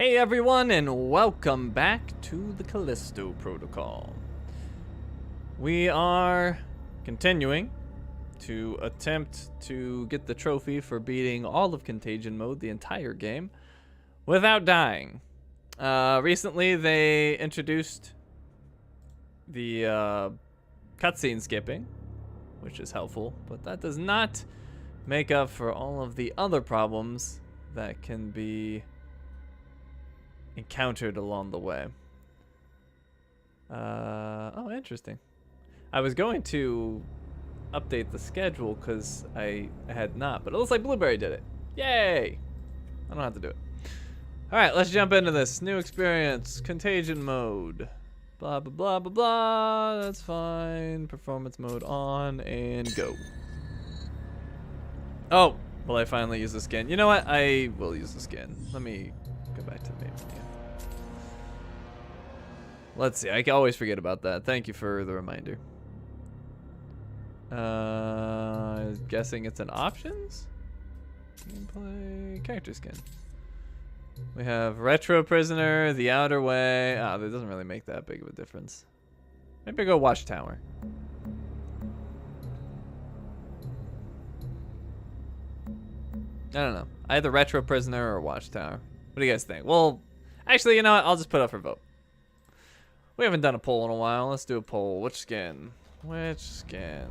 Hey everyone, and welcome back to the Callisto protocol. We are continuing to attempt to get the trophy for beating all of Contagion mode, the entire game, without dying. Recently they introduced the cutscene skipping, which is helpful, but that does not make up for all of the other problems that can be encountered along the way. Oh, interesting. I was going to update the schedule because I had not, but it looks like Blueberry did it. Yay! I don't have to do it. Alright, let's jump into this. New experience, Contagion mode. Blah, blah, blah, blah, blah. That's fine. Performance mode on, and go. Oh, will I finally use the skin? You know what? I will use the skin. Let me go back to the main menu. Let's see. I can always forget about that. Thank you for the reminder. Guessing it's an options? Gameplay, character skin. We have Retro Prisoner, The Outer Way. Ah, that doesn't really make that big of a difference. Maybe go Watchtower. I don't know. Either Retro Prisoner or Watchtower. What do you guys think? Well, actually, you know what? I'll just put up for vote. We haven't done a poll in a while. Let's do a poll. Which skin? Which skin?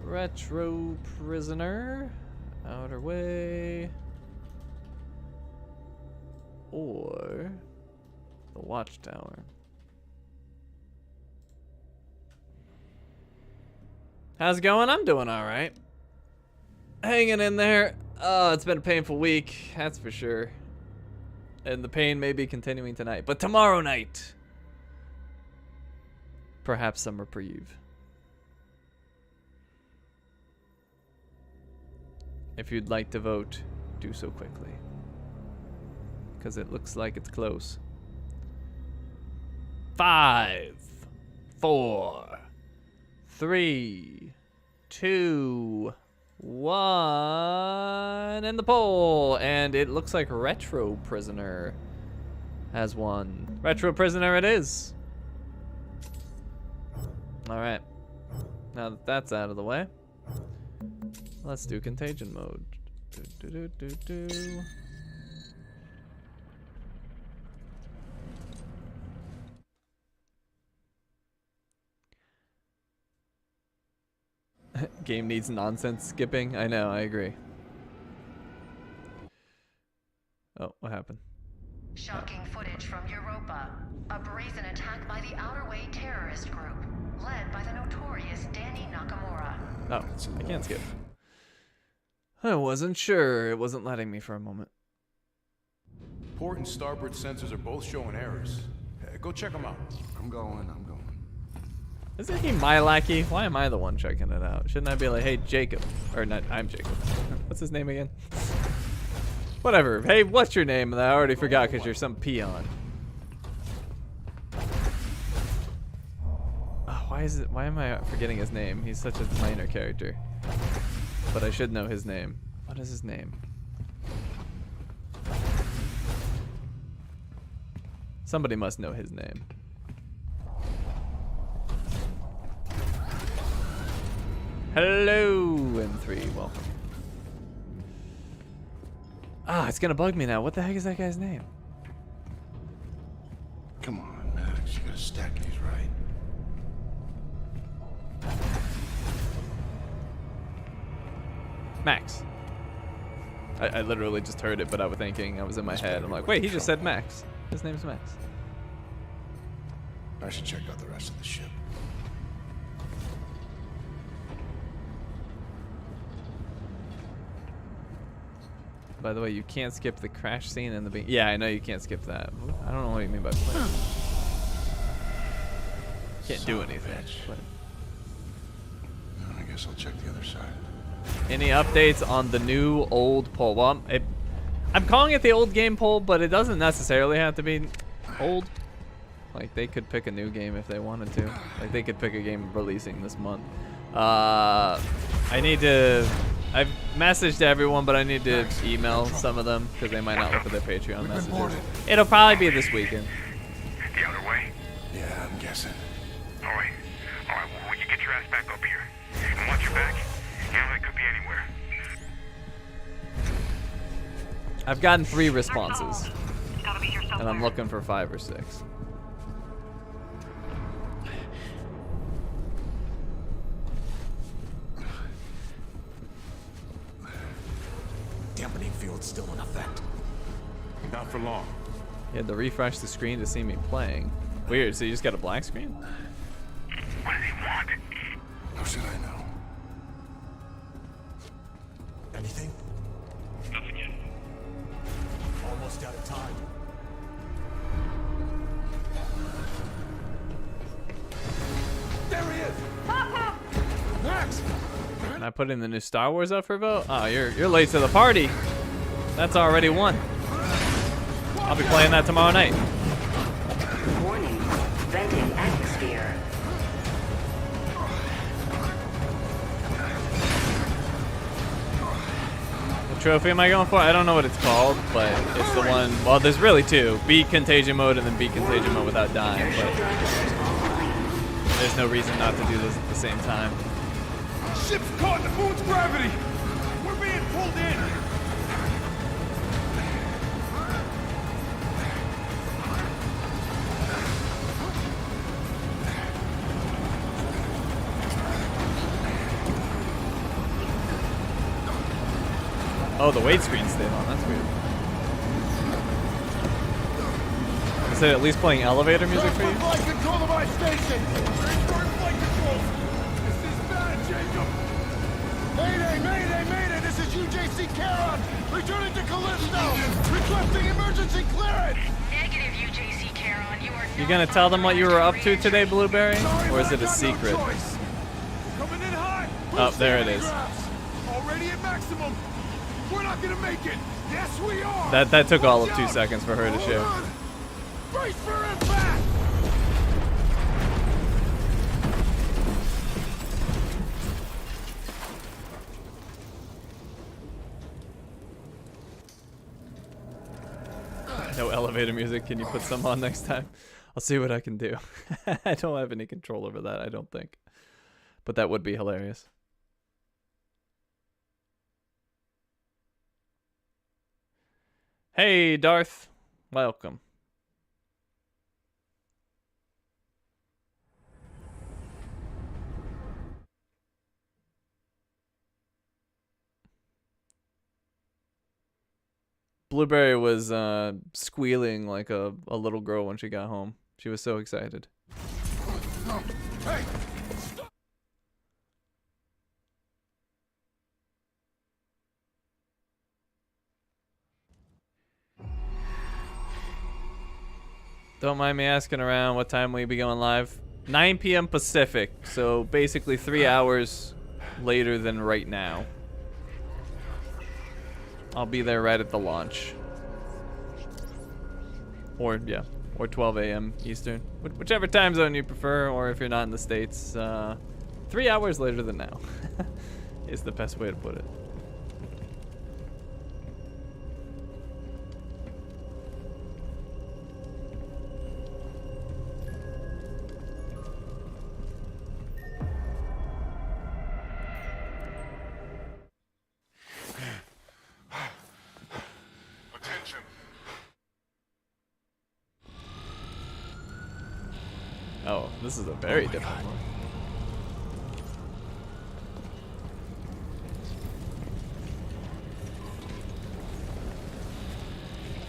Retro Prisoner, Outer Way, or the Watchtower? How's it going? I'm doing all right. Hanging in there. Oh, it's been a painful week, that's for sure. And the pain may be continuing tonight, but tomorrow night, perhaps some reprieve. If you'd like to vote, do so quickly, because it looks like it's close. 5, 4, 3, 2, 1, and the poll, and it looks like Retro Prisoner has won. Retro Prisoner it is. All right, now that that's out of the way, let's do Contagion mode. Game needs nonsense skipping. I know, I agree. Oh, what happened? Shocking footage from Europa. A brazen attack by the Outer Way terrorist group, led by the notorious Danny Nakamura. Oh, I can't skip. I wasn't sure. It wasn't letting me for a moment. Port and starboard sensors are both showing errors. Go check them out. I'm going. Isn't he my lackey? Why am I the one checking it out? Shouldn't I be like, hey, Jacob? Or not, I'm Jacob. What's his name again? Whatever. Hey, what's your name? I already forgot because you're some peon. Oh, why am I forgetting his name? He's such a minor character. But I should know his name. What is his name? Somebody must know his name. Hello, M3, welcome. Ah, it's gonna bug me now. What the heck is that guy's name? Come on, Max. You gotta stack these right. Max. I literally just heard it, but I was thinking, I was in my head. I'm like, wait, he just said Max. His name's Max. I should check out the rest of the ship. By the way, you can't skip the crash scene in the beginning. Yeah, I know you can't skip that. I don't know what you mean by play. Can't do anything. But I guess I'll check the other side. any updates on the new old poll? Well, I'm calling it the old game poll, but it doesn't necessarily have to be old. Like, they could pick a new game if they wanted to. Like, they could pick a game releasing this month. I need to I've messaged everyone, but I need to email some of them because they might not look at their Patreon messages. It'll probably be this weekend. The other way? Yeah, I'm guessing. Alright. Alright, well, you get your ass back up here. And once you're back, you know that could be anywhere. I've gotten 3 responses, and I'm looking for 5 or 6. Dampening field's still in effect. Not for long. You had to refresh the screen to see me playing. Weird, so you just got a black screen? What do they want? How should I know? Anything? Nothing yet. Almost out of time. There he is! Max! Can I put in the new Star Wars up for vote? Oh, you're late to the party. That's already won. I'll be playing that tomorrow night. Warning. Venting atmosphere. What trophy am I going for? I don't know what it's called, but it's the one. Well, there's really 2: beat contagion mode and then beat contagion mode without dying. But there's no reason not to do this at the same time. Ship's caught in the moon's gravity! We're being pulled in! Oh, the wait screen stayed on. That's weird. Is it at least playing elevator music for you? Flight control of my station! Restore flight control! This is bad, Jacob! Mayday! This is UJC Caron! Returning to Callisto! Requesting emergency clearance! Negative, UJC Caron. You are You gonna tell them what you were up to today, Blueberry? Sorry, Or is but it a I got no secret? choice. Coming in hot! Oh, there it is. Already at maximum! We're not gonna make it! Yes, we are! That took all of Watch 2 out. seconds for her to Hold share. on. Brace for impact! No elevator music. Can you put some on next time? I'll see what I can do. I don't have any control over that, I don't think. But that would be hilarious. Hey, Darth. Welcome. Blueberry was squealing like a little girl when she got home. She was so excited. Hey! Don't mind me asking around what time we be going live. 9 p.m. Pacific, so basically 3 hours later than right now. I'll be there right at the launch. Or, yeah, or 12 a.m. Eastern. Whichever time zone you prefer, or if you're not in the States, 3 hours later than now is the best way to put it. Attention. Oh, this is a very different one.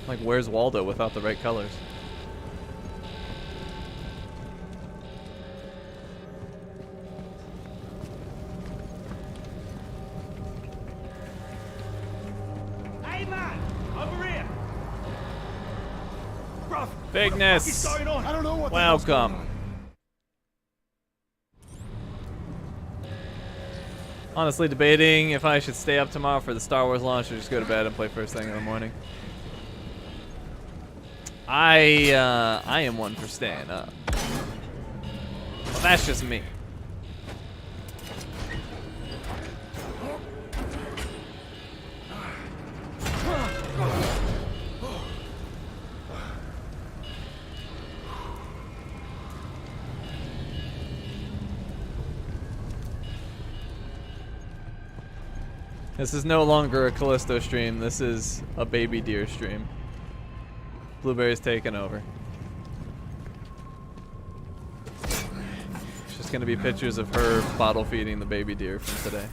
Like, where's Waldo without the right colors? Hey, man! Over here! Bruv, Bigness! what's going on? I don't know what the hell's going Welcome. on. Honestly debating if I should stay up tomorrow for the Star Wars launch or just go to bed and play first thing in the morning. I am one for staying up. Well, that's just me. This is no longer a Callisto stream. This is a baby deer stream. Blueberry's taken over. It's just gonna be pictures of her bottle feeding the baby deer from today.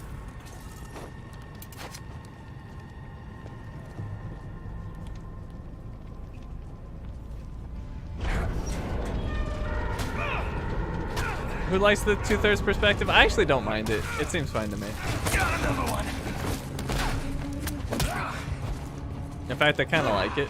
Who likes the 2/3 perspective? I actually don't mind it. It seems fine to me. In fact, I kind of like it.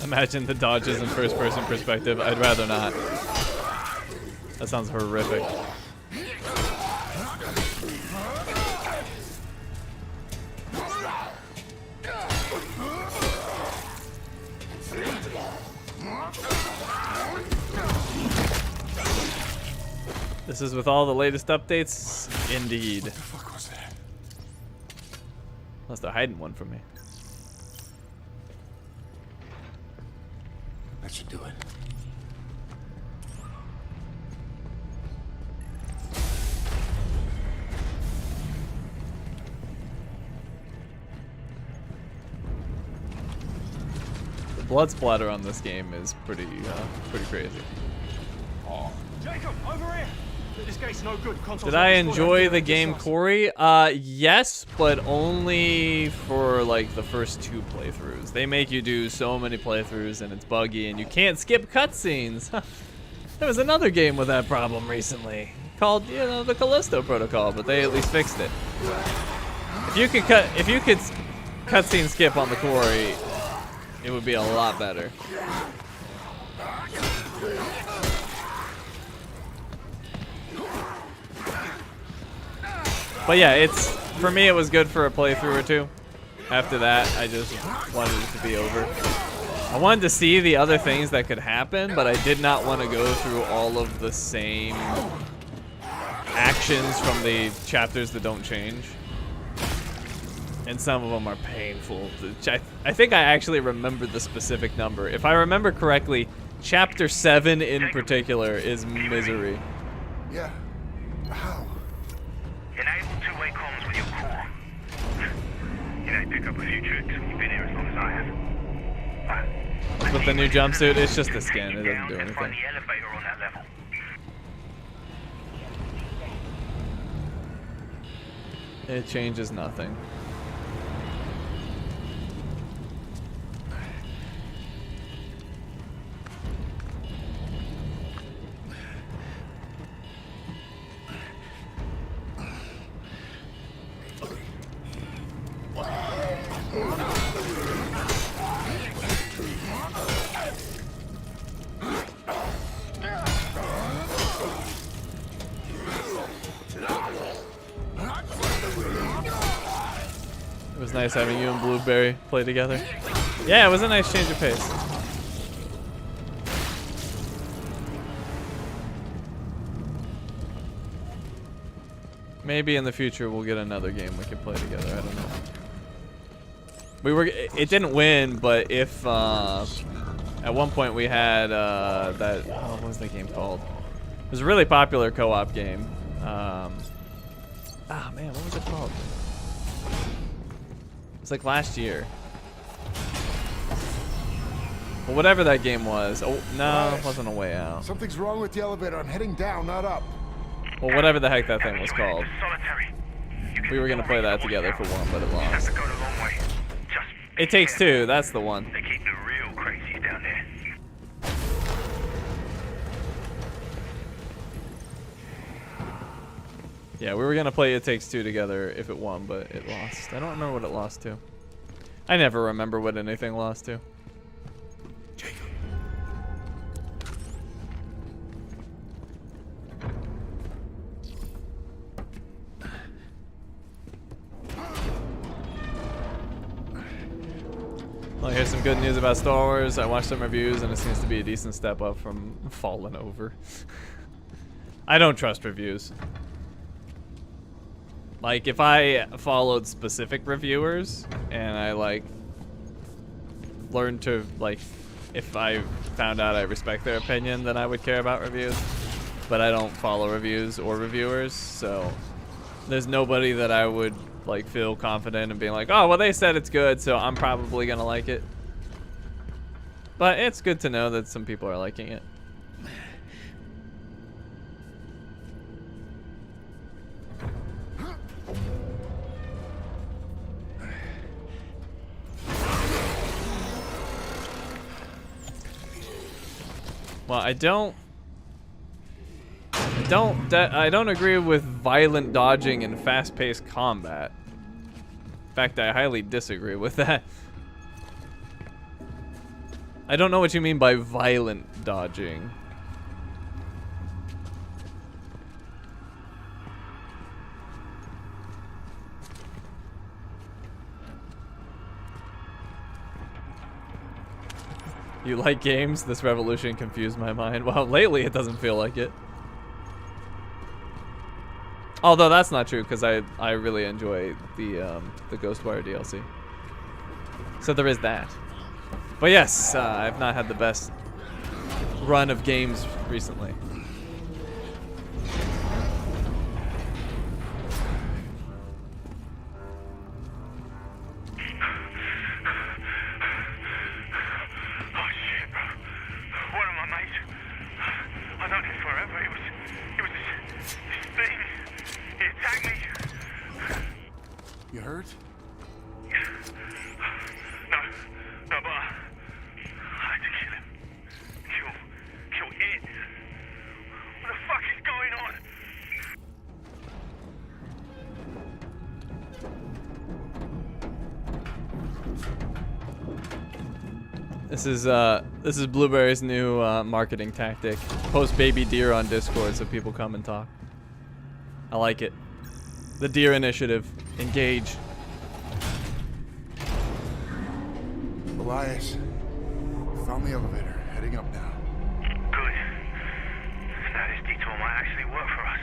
Imagine the dodges in first-person perspective. I'd rather not. That sounds horrific. This is with all the latest updates? Indeed. What the fuck was that? Unless they're hiding one from me. That should do it. The blood splatter on this game is pretty crazy. Jacob, over here! This gate's no good. Did I enjoy the game, Corey? Yes, but only for like the first 2 playthroughs. They make you do so many playthroughs and it's buggy and you can't skip cutscenes. There was another game with that problem recently called, you know, the Callisto Protocol, but they at least fixed it. If you could cutscene skip on the Corey, it would be a lot better. But yeah, for me it was good for a playthrough or 2. After that, I just wanted it to be over. I wanted to see the other things that could happen, but I did not want to go through all of the same actions from the chapters that don't change. And some of them are painful. I think I actually remember the specific number. If I remember correctly, chapter 7 in particular is misery. Yeah. How? Enable two-way comms with your core. You know, pick up a few tricks when you've been here as long as I have. With the new jumpsuit, it's just a skin. It doesn't do And find anything. the elevator on that level. It changes nothing. It was nice having you and Blueberry play together. Yeah, it was a nice change of pace. Maybe in the future we'll get another game we can play together. I don't know. It didn't win, but if at one point we had that, what was that game called? It was a really popular co-op game. Man, what was it called? It was like last year. Well, whatever that game was. Oh, no, it wasn't A Way Out. Something's wrong with the elevator. I'm heading down, not up. Well, whatever the heck that thing was called. Solitary. We were gonna play that together for one, but it You have lost. to go the long way. Just It Takes Two, that's the one. They keep the real crazies down there. Yeah, we were gonna play It Takes Two together if it won, but it lost. I don't remember what it lost to. I never remember what anything lost to. Jacob. Well, here's some good news about Star Wars. I watched some reviews, and it seems to be a decent step up from Fallen Over. I don't trust reviews. Like, if I followed specific reviewers, and I, like, learned to, like, if I found out I respect their opinion, then I would care about reviews. But I don't follow reviews or reviewers, so there's nobody that I would, like, feel confident in being like, oh, well, they said it's good, so I'm probably gonna like it. But it's good to know that some people are liking it. Well, I don't agree with violent dodging and fast-paced combat. In fact, I highly disagree with that. I don't know what you mean by violent dodging. You like games? This revolution confused my mind. Well, lately it doesn't feel like it. Although that's not true, because I really enjoy the Ghostwire DLC. So there is that. But yes, I've not had the best run of games recently. You hurt? No, but I had to kill him. Kill it. What the fuck is going on? This is Blueberry's new marketing tactic. Post baby deer on Discord so people come and talk. I like it. The Deer Initiative. Engage. Elias, found the elevator. Heading up now. Good. Now this detour might actually work for us.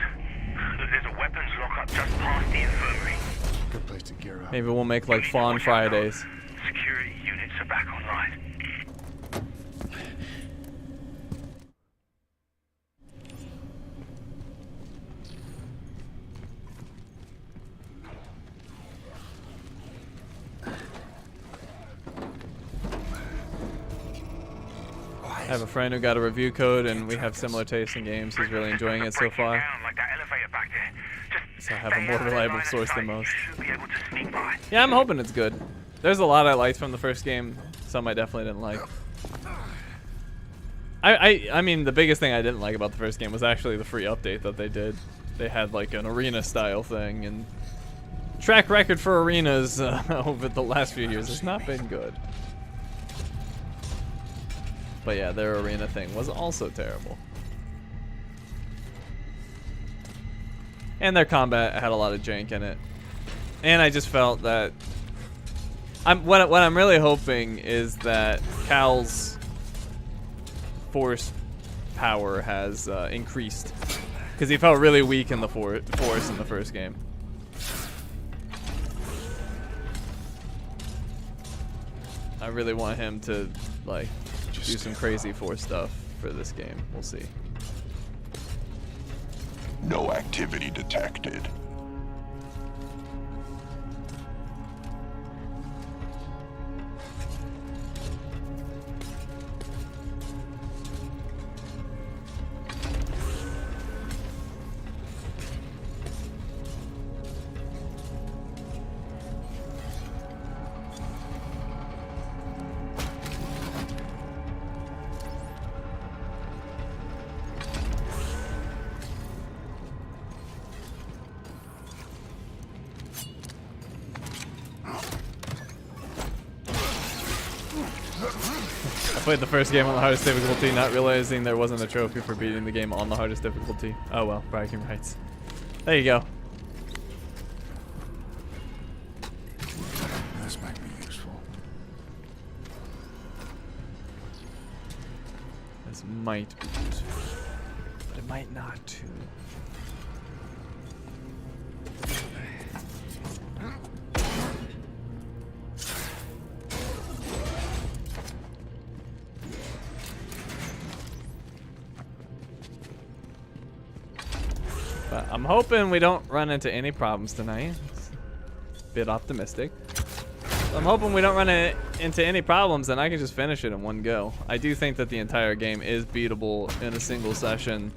Look, there's a weapons lockup just past the infirmary. Good place to gear up. Maybe we'll make like Fawn Fridays. Security units are back online. I have a friend who got a review code, and we have similar tastes in games. He's really enjoying it so far. So I have a more reliable source than most. Yeah, I'm hoping it's good. There's a lot I liked from the first game. Some I definitely didn't like. I mean, the biggest thing I didn't like about the first game was actually the free update that they did. They had like an arena style thing, and track record for arenas over the last few years has not been good. But yeah, their arena thing was also terrible. And their combat had a lot of jank in it. And I just felt that what I'm really hoping is that Cal's force power has increased, because he felt really weak in the force in the first game. I really want him to like do some crazy force stuff for this game. We'll see. No activity detected. played the first game on the hardest difficulty, not realizing there wasn't a trophy for beating the game on the hardest difficulty. Oh well, bragging rights. There you go. This might be useful. This might be useful, but it might not too. But I'm hoping we don't run into any problems tonight. It's a bit optimistic. I'm hoping we don't run into any problems and I can just finish it in one go. I do think that the entire game is beatable in a single session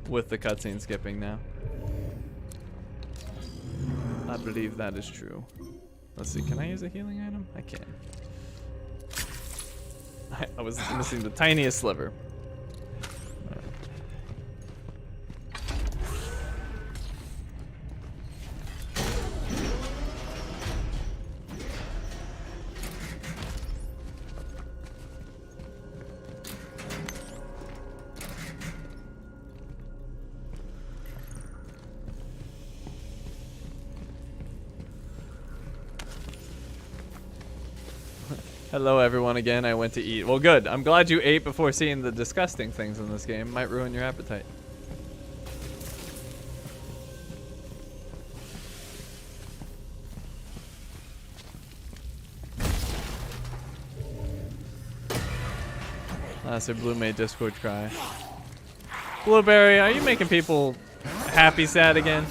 with the cutscene skipping now. I believe that is true. Let's see, can I use a healing item? I can. I was missing the tiniest sliver. Hello everyone again, I went to eat. Well good, I'm glad you ate before seeing the disgusting things in this game. Might ruin your appetite. So Blue made Discord cry. Blueberry, are you making people happy sad again?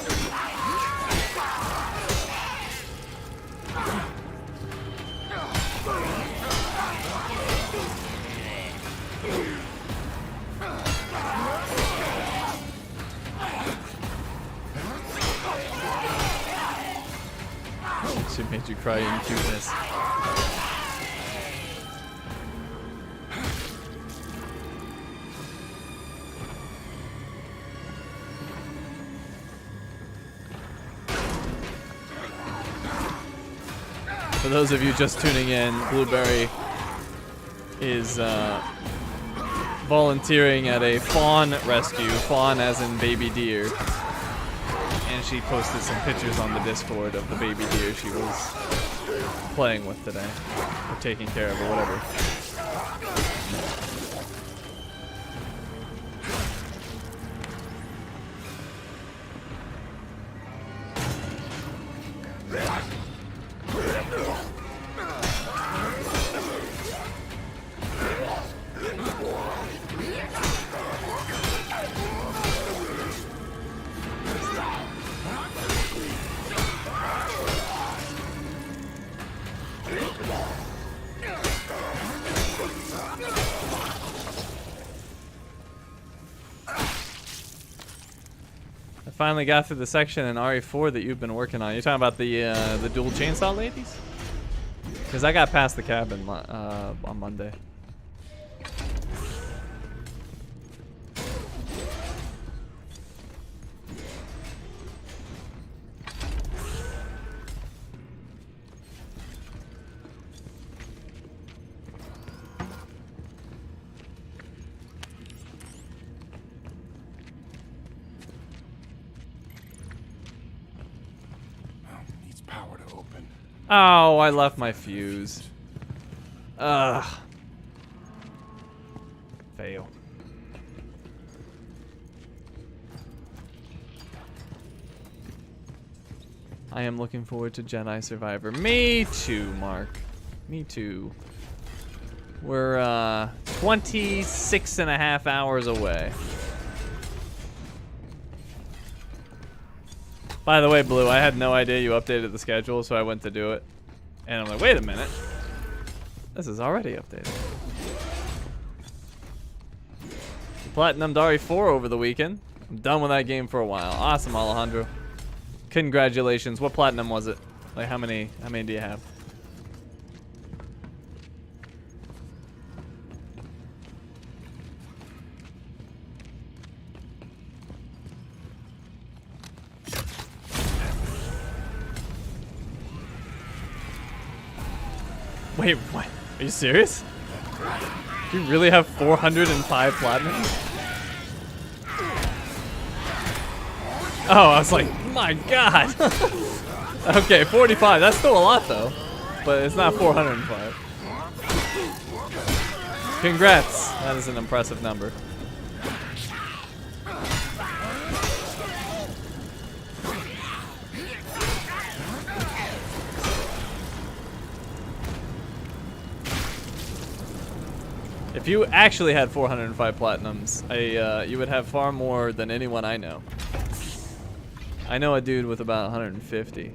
She made you cry in cuteness. For those of you just tuning in, Blueberry is volunteering at a fawn rescue, fawn as in baby deer. And she posted some pictures on the Discord of the baby deer she was playing with today, or taking care of, or whatever. Finally got through the section in RE4 that you've been working on. You're talking about the dual chainsaw ladies? Because I got past the cabin on Monday. Oh, I left my fuse. Ugh. Fail. I am looking forward to Jedi Survivor. Me too, Mark. Me too. We're 26 and a half hours away. By the way, Blue, I had no idea you updated the schedule, so I went to do it. And I'm like, wait a minute. This is already updated. Platinumed RE4 over the weekend. I'm done with that game for a while. Awesome, Alejandro. Congratulations. What platinum was it? Like, how many do you have? Wait, what? Are you serious? Do you really have 405 platinum? Oh, I was like, my god. Okay, 45. That's still a lot though, but it's not 405. Congrats. That is an impressive number. If you actually had 405 platinums, you would have far more than anyone I know. I know a dude with about 150.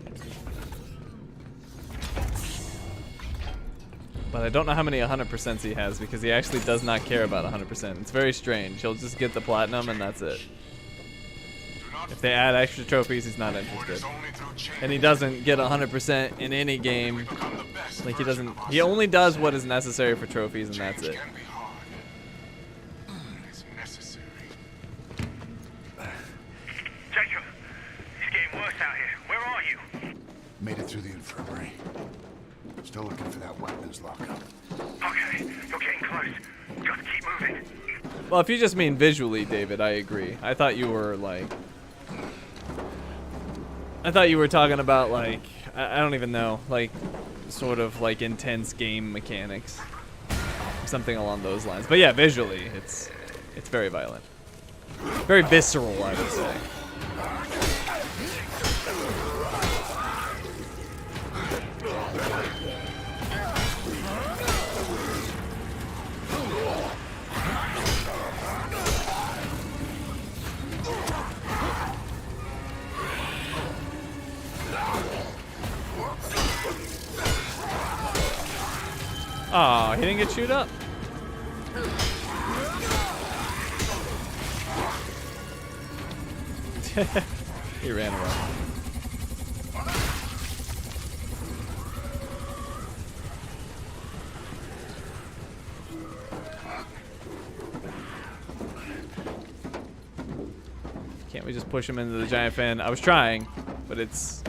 But I don't know how many 100% he has because he actually does not care about 100%. It's very strange. He'll just get the platinum and that's it. If they add extra trophies, he's not interested. And he doesn't get 100% in any game. Like he only does what is necessary for trophies and that's it. Jacob, it's getting worse out here. Where are you? Made it through the infirmary. Still looking for that weapons lockup. Okay, you're getting close. Just keep moving. Well, if you just mean visually, David, I agree. I thought you were like... I thought you were talking about like... I don't even know. Like, sort of like intense game mechanics. Something along those lines. But yeah, visually, it's very violent. Very visceral, I would say. Oh, he didn't get chewed up. He ran away. Can't we just push him into the giant fan? I was trying, but it's...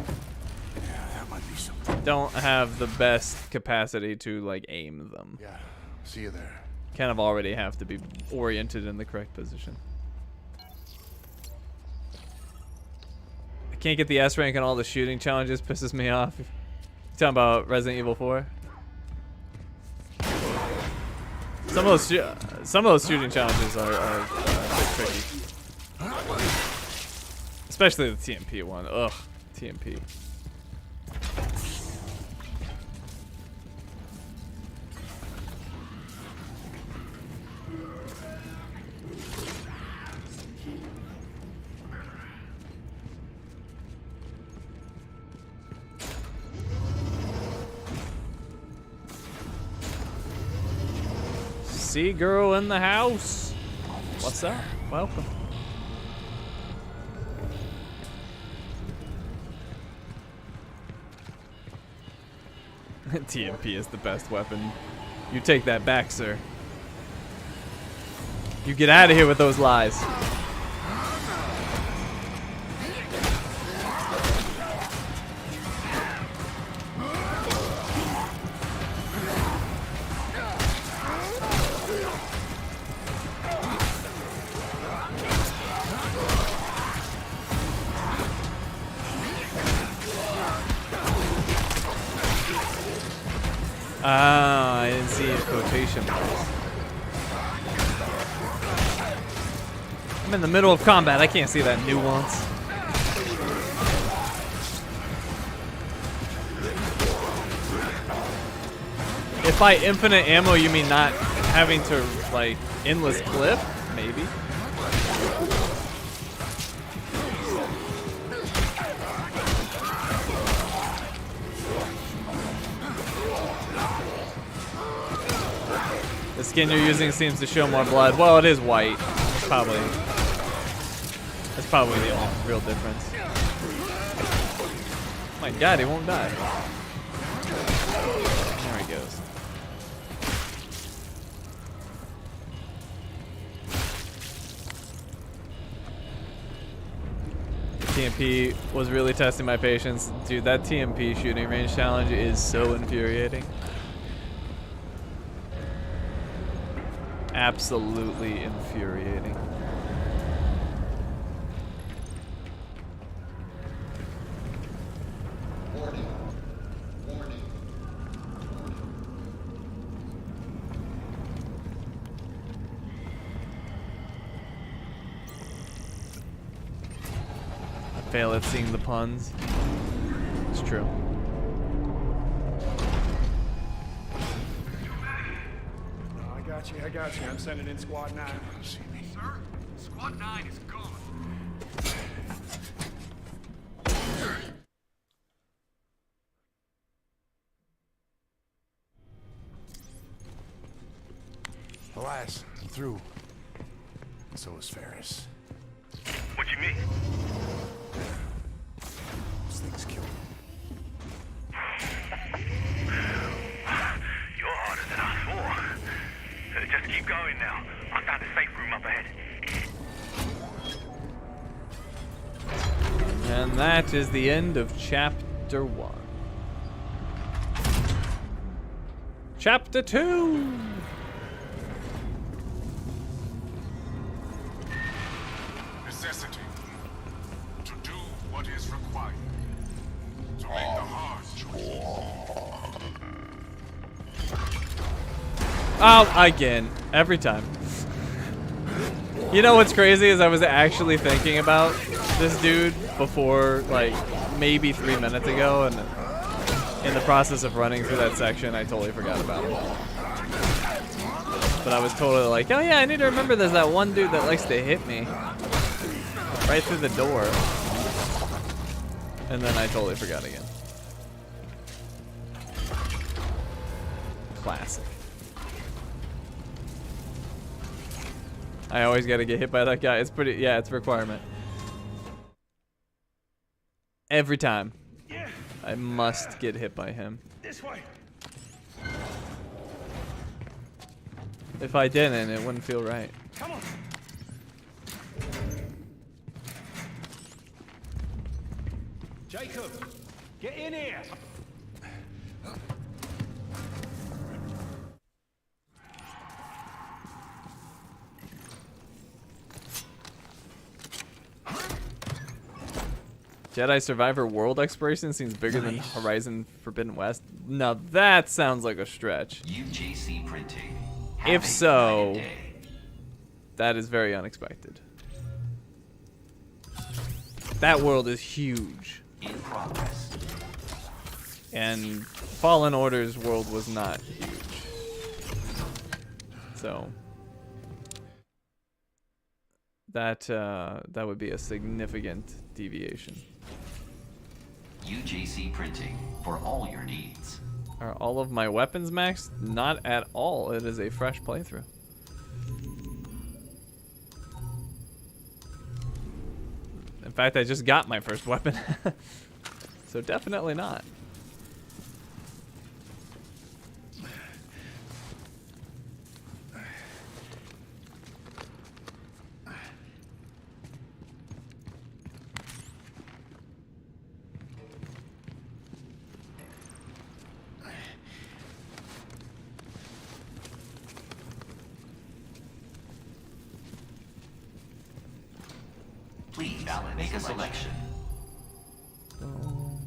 That might be something. Don't have the best capacity to like aim them. Yeah, see you there. Kind of already have to be oriented in the correct position. I can't get the S rank on all the shooting challenges, pisses me off. You talking about Resident Evil 4? Some of those shooting challenges are a bit tricky. Especially the TMP one. Ugh, TMP. See girl in the house. What's up? Welcome. TMP is the best weapon. You take that back, sir. You get out of here with those lies. Ah, I didn't see his quotation marks. I'm in the middle of combat. I can't see that nuance. If by infinite ammo you mean not having to, like, endless clip, maybe. The skin you're using seems to show more blood. Well, it is white. That's probably the only real difference. Oh my god, he won't die. There he goes. TMP was really testing my patience. Dude, that TMP shooting range challenge is so infuriating. absolutely infuriating. I fail at seeing the puns. It's true. I got you. I'm sending in Squad 9. See me? Sir, Squad 9 is gone. Alas, I'm through. So is Ferris. What you mean? Those things killed him. You're harder than I thought. Just keep going now. I found a safe room up ahead. And that is the end of Chapter 1. Chapter 2! Necessity. To do what is required. To make the hard choice. Oh, again. Every time. You know what's crazy is I was actually thinking about this dude before, like, maybe 3 minutes ago, and in the process of running through that section, I totally forgot about him. But I was totally like, oh yeah, I need to remember there's that one dude that likes to hit me right through the door. And then I totally forgot again. Classic. I always gotta get hit by that guy. It's pretty, yeah, it's a requirement. Every time. Yeah, I must get hit by him. this way. If I didn't, it wouldn't feel right. Come on. Jacob, get in here. Jedi Survivor World Exploration seems bigger than Horizon Forbidden West. Now that sounds like a stretch. UJC Printing. If so, that is very unexpected. That world is huge. In progress. And Fallen Order's world was not huge. So that would be a significant deviation. UJC Printing for all your needs. Are all of my weapons maxed? Not at all. It is a fresh playthrough. In fact, I just got my first weapon. So definitely not. Please make a selection. Boom,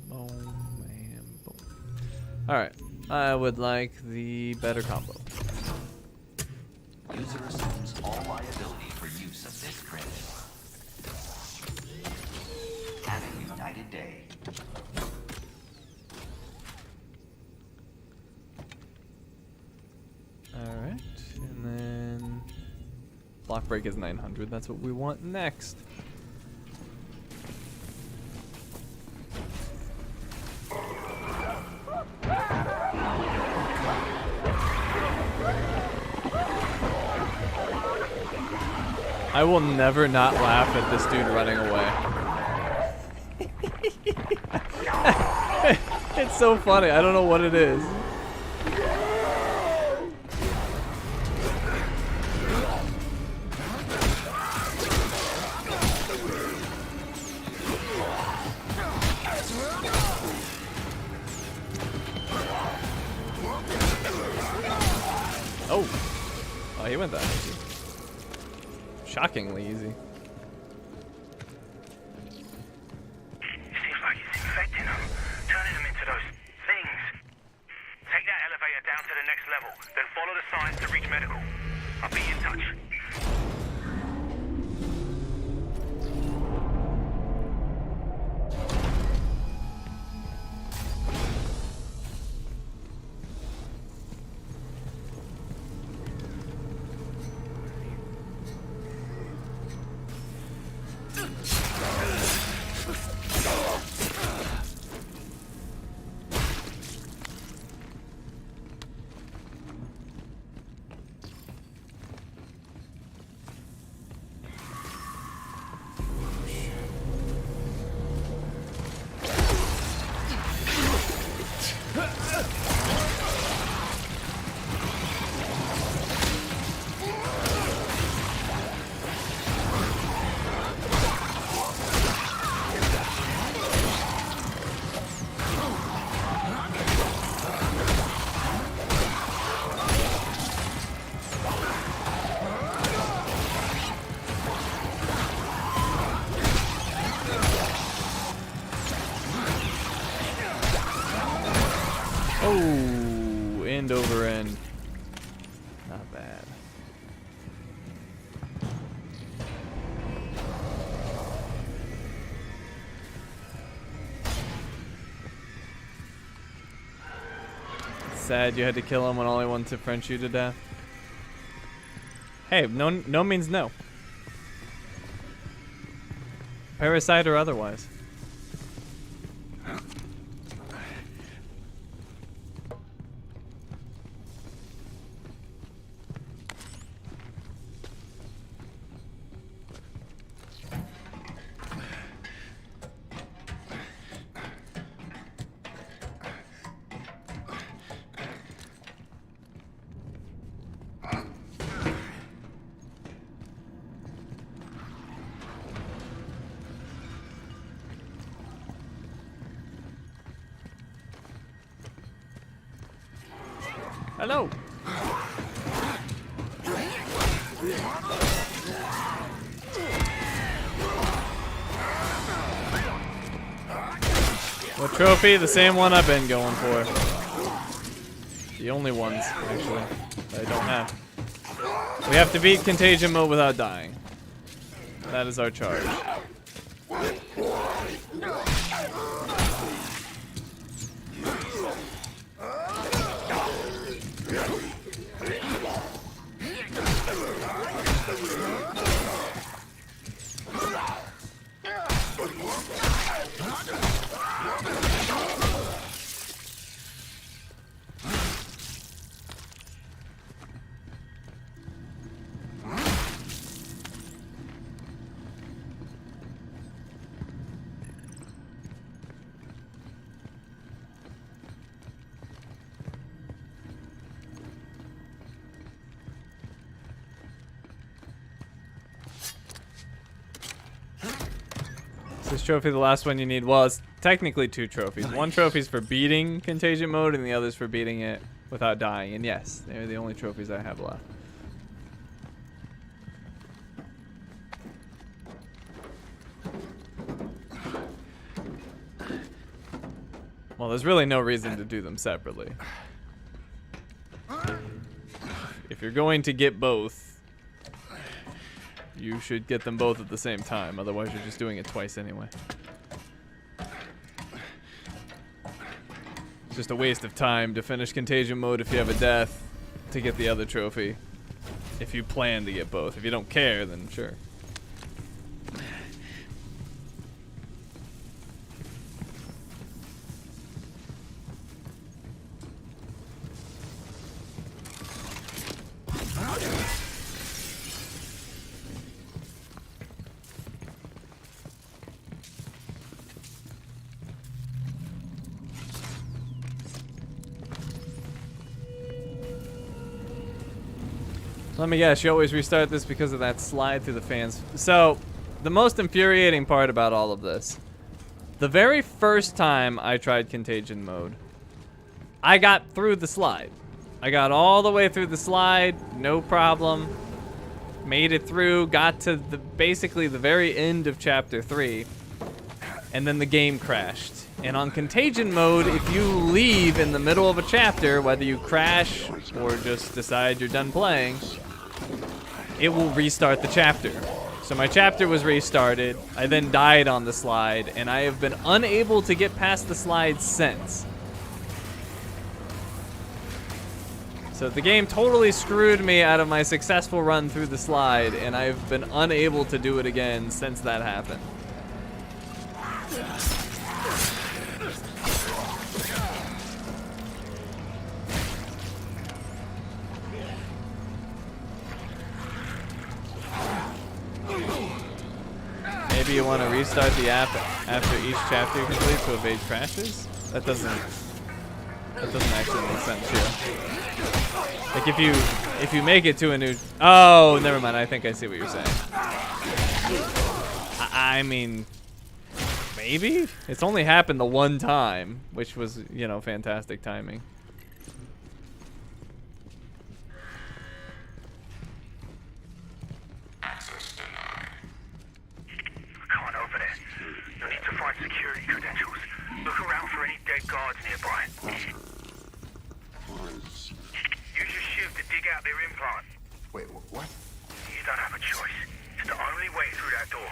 boom, and boom. Alright, I would like the better combo. User assumes all liability for use of this print. Have a united day. Alright, and then block break is 900. That's what we want next. I will never not laugh at this dude running away. It's so funny. I don't know what it is. Oh, Oh, he went that easy. Shockingly easy. Seems like it's infecting them, turning them into those things. Take that elevator down to the next level, then follow the signs to reach medical. I'll be in touch. Oh, end over end. Not bad. Sad you had to kill him when all he wanted to French you to death. Hey, no means no. Parasite or otherwise. Hello. What trophy? The same one I've been going for. The only ones, actually, that I don't have. We have to beat Contagion Mode without dying. That is our charge. Is this trophy the last one you need? Well, it's technically 2 trophies. One trophy's for beating Contagion Mode, and the other's for beating it without dying. And yes, they're the only trophies I have left. Well, there's really no reason to do them separately. If you're going to get both, you should get them both at the same time. Otherwise, you're just doing it twice anyway. It's just a waste of time to finish Contagion Mode if you have a death to get the other trophy. If you plan to get both. If you don't care, then sure. Let me guess, you always restart this because of that slide through the fans. So, the most infuriating part about all of this, the very first time I tried Contagion Mode, I got through the slide. I got all the way through the slide, no problem. Made it through, got to basically the very end of chapter 3, and then the game crashed. And on contagion mode, if you leave in the middle of a chapter, whether you crash or just decide you're done playing, it will restart the chapter. So my chapter was restarted, I then died on the slide, and I have been unable to get past the slide since. So the game totally screwed me out of my successful run through the slide, and I've been unable to do it again since that happened. Maybe you want to restart the app after each chapter you complete to evade crashes? That doesn't actually make sense here. Like if you make it to a new, oh, never mind. I think I see what you're saying. I mean, maybe it's only happened the one time, which was, you know, fantastic timing. Can't over there. You'll need to find security credentials. Look around for any dead guards nearby. Use your shiv to dig out their implant. Wait, what? You don't have a choice. It's the only way through that door.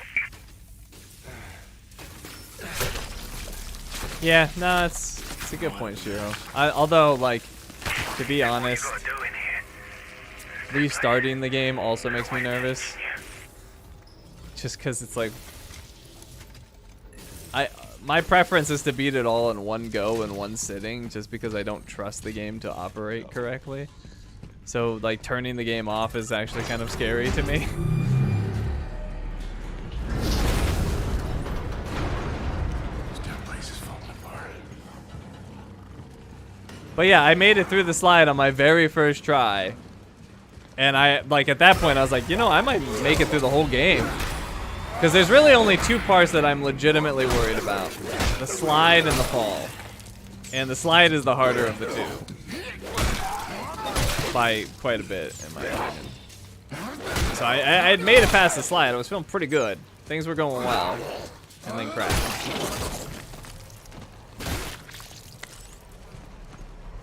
Yeah, no, it's a good point, Shiro. Although, like, to be honest, What you gotta do in here? restarting the game also makes me nervous. Just because it's like, my preference is to beat it all in one go in one sitting, just because I don't trust the game to operate correctly. So like turning the game off is actually kind of scary to me. This damn place is falling apart. But yeah, I made it through the slide on my very first try. And I, like, at that point I was like, you know, I might make it through the whole game. Because there's really only two parts that I'm legitimately worried about. The slide and the fall. And the slide is the harder of the two. By quite a bit, in my opinion. So I had made it past the slide. I was feeling pretty good. Things were going well. And then crashed.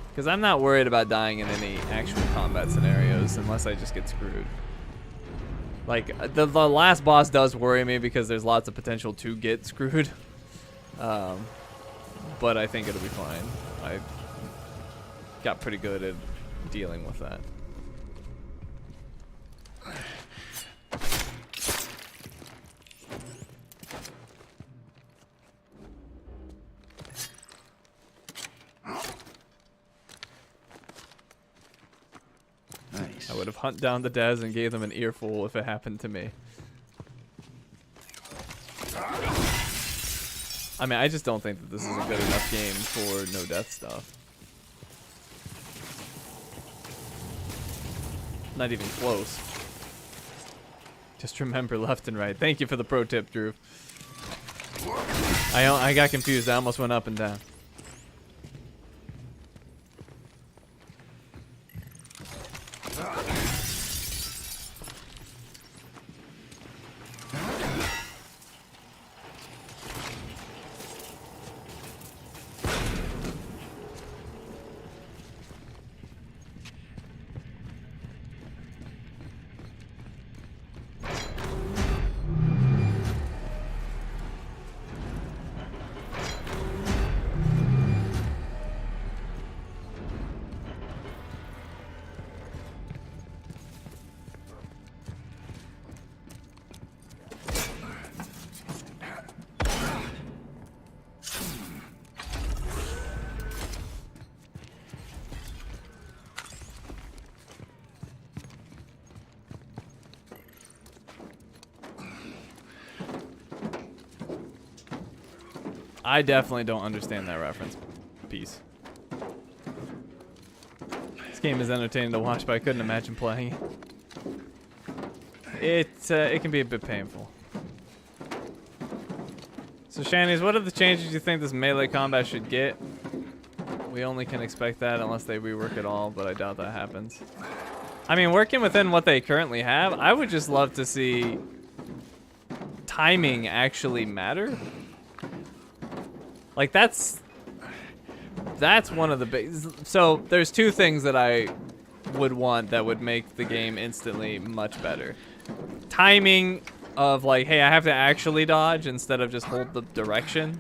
Because I'm not worried about dying in any actual combat scenarios unless I just get screwed. Like, the last boss does worry me because there's lots of potential to get screwed. But I think it'll be fine. I got pretty good at dealing with that. Nice. I would have hunted down the Dez and gave them an earful if it happened to me. I mean, I just don't think that this is a good enough game for no death stuff. Not even close. Just remember left and right. Thank you for the pro tip, Drew. I got confused. I almost went up and down. I definitely don't understand that reference piece. This game is entertaining to watch, but I couldn't imagine playing it. It can be a bit painful. So, Shanies, what are the changes you think this melee combat should get? we only can expect that unless they rework it all, but I doubt that happens. I mean, working within what they currently have, I would just love to see timing actually matter. Like that's one of the big. So there's two things that I would want that would make the game instantly much better. Timing of like, hey, I have to actually dodge instead of just hold the direction.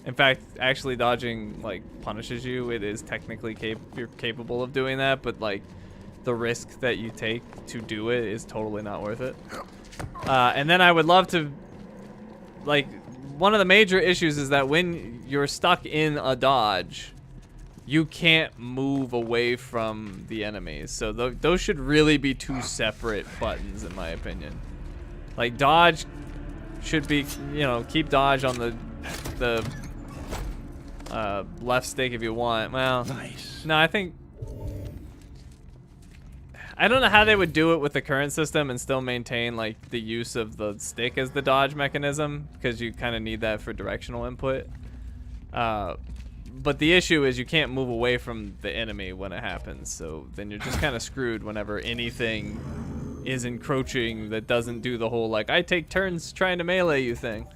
In fact, actually dodging like punishes you. It is technically you're capable of doing that, but like the risk that you take to do it is totally not worth it. And then I would love to, like, one of the major issues is that when you're stuck in a dodge, you can't move away from the enemies. So those should really be two separate buttons, in my opinion. Like, dodge should be, you know, keep dodge on the left stick if you want. Well, nice. No, I don't know how they would do it with the current system and still maintain like the use of the stick as the dodge mechanism, because you kind of need that for directional input. But the issue is you can't move away from the enemy when it happens, so then you're just kind of screwed whenever anything is encroaching that doesn't do the whole like I take turns trying to melee you thing.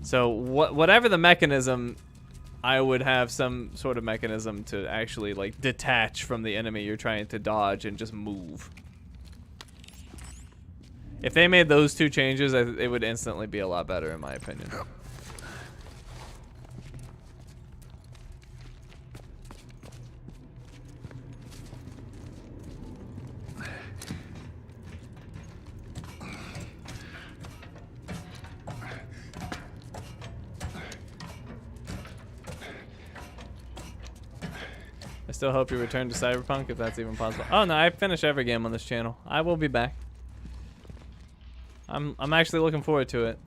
So whatever the mechanism, I would have some sort of mechanism to actually like detach from the enemy you're trying to dodge and just move. If they made those two changes, it would instantly be a lot better in my opinion. I still hope you return to Cyberpunk if that's even possible. Oh no, I finish every game on this channel. I will be back. I'm actually looking forward to it.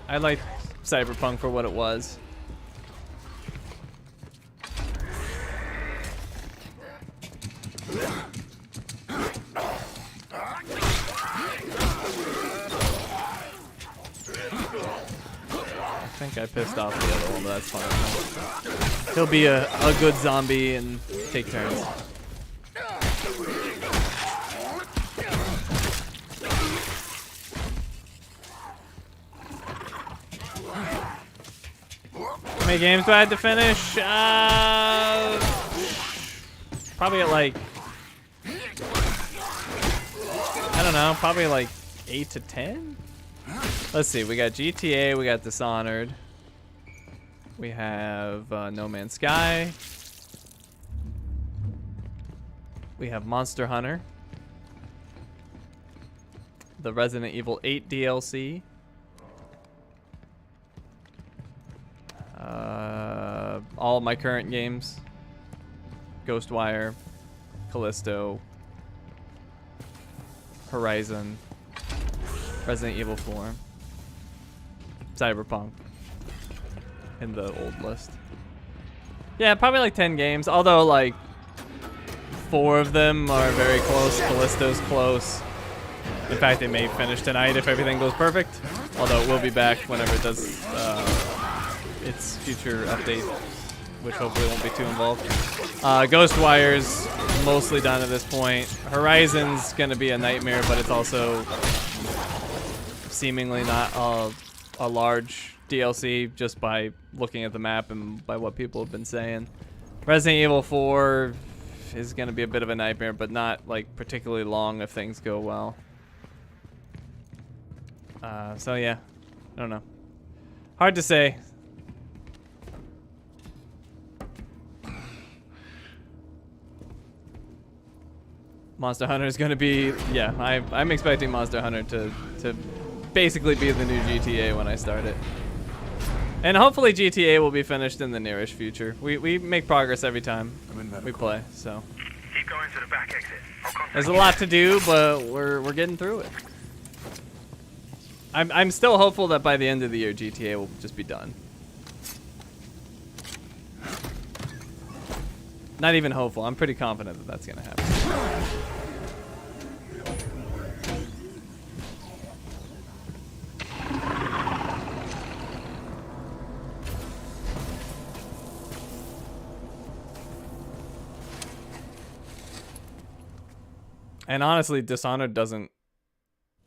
I like Cyberpunk for what it was. I think I pissed off the other one, but that's fine. He'll be a good zombie and take turns. How many games do I have to finish? Probably at like, I don't know, probably like 8 to 10? Let's see, we got GTA, we got Dishonored. We have No Man's Sky. We have Monster Hunter. The Resident Evil 8 DLC. All of my current games. Ghostwire, Callisto, Horizon, Resident Evil 4, Cyberpunk in the old list. Yeah, probably like 10 games, although like 4 of them are very close. Callisto's close. In fact, they may finish tonight if everything goes perfect, although it will be back whenever it does its future update, which hopefully won't be too involved. Ghostwire's mostly done at this point. Horizon's gonna be a nightmare, but it's also seemingly not a large DLC just by looking at the map and by what people have been saying. Resident Evil 4 is gonna be a bit of a nightmare, but not like particularly long if things go well. So yeah, I don't know. Hard to say. Monster Hunter is going to be, yeah, I'm expecting Monster Hunter to basically be the new GTA when I start it. And hopefully GTA will be finished in the nearest future. We make progress every time we play, so. Keep going to the back exit. There's a lot to do, but we're getting through it. I'm still hopeful that by the end of the year GTA will just be done. Not even hopeful. I'm pretty confident that that's gonna happen. And honestly, Dishonored doesn't...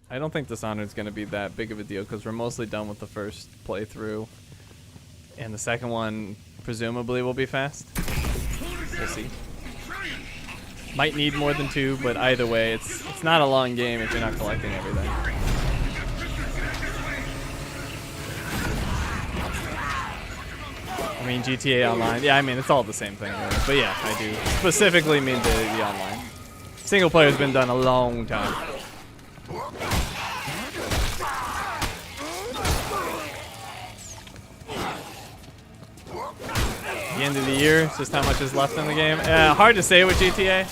I don't think Dishonored's going to be that big of a deal because we're mostly done with the first playthrough. And the second one presumably will be fast. We'll see. Might need more than 2, but either way, it's not a long game if you're not collecting everything. I mean, GTA Online. Yeah, I mean, it's all the same thing, really. But yeah, I do specifically mean the online. Single player's been done a long time. The end of the year, just how much is left in the game. Hard to say with GTA.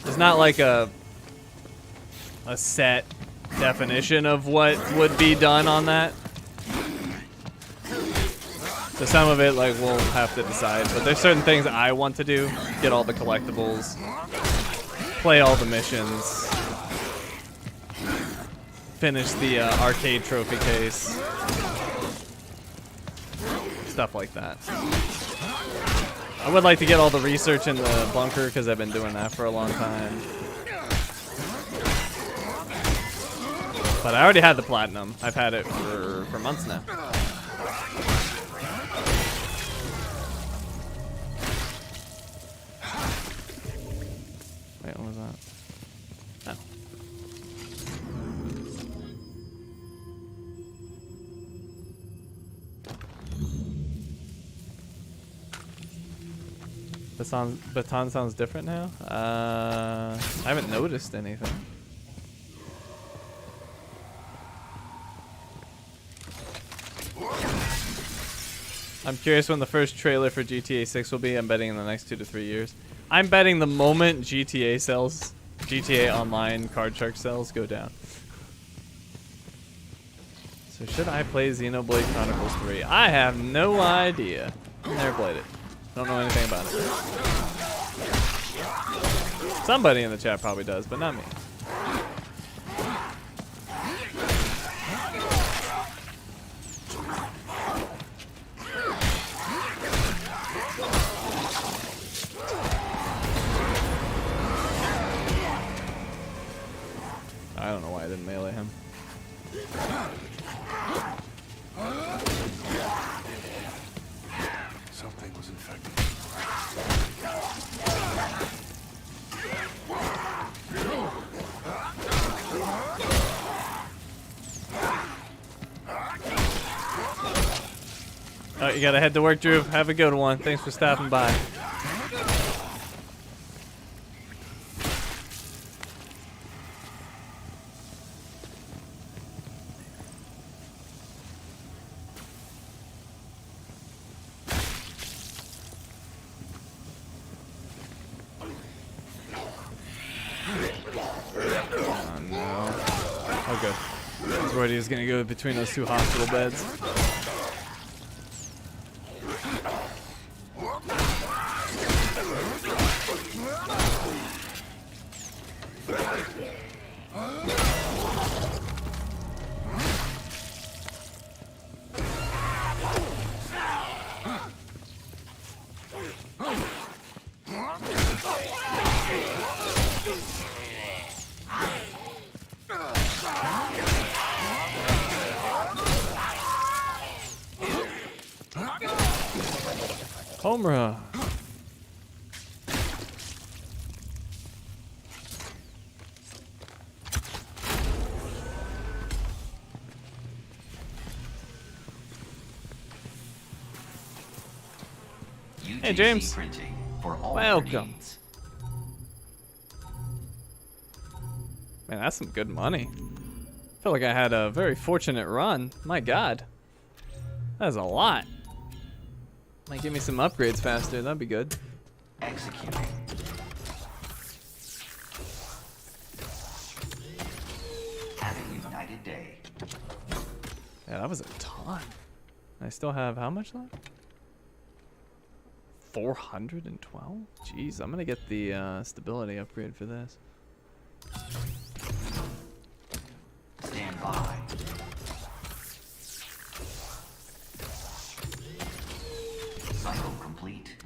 There's not like a set definition of what would be done on that. So some of it, like, we'll have to decide. But there's certain things I want to do. Get all the collectibles. Play all the missions. Finish the arcade trophy case. Stuff like that. I would like to get all the research in the bunker because I've been doing that for a long time. But I already had the platinum. I've had it for months now. Wait, what was that? Oh. Baton sounds different now? I haven't noticed anything. I'm curious when the first trailer for GTA 6 will be. I'm betting in the next 2 to 3 years. I'm betting the moment GTA Online card shark sales go down. So should I play Xenoblade Chronicles 3? I have no idea. Never played it. Don't know anything about it. Somebody in the chat probably does, but not me. I don't know why I didn't melee him. Something was infected. Oh, you gotta head to work, Drew. Have a good one. Thanks for stopping by. He's gonna go between those 2 hospital beds. Homra. Hey James, welcome. Man, that's some good money. I feel like I had a very fortunate run. My God, that's a lot. Might give me some upgrades faster. That'd be good. Executing. Have a united day. Yeah, that was a ton. I still have how much left? 412? Jeez, I'm gonna get the stability upgrade for this. Stand by. Cycle complete.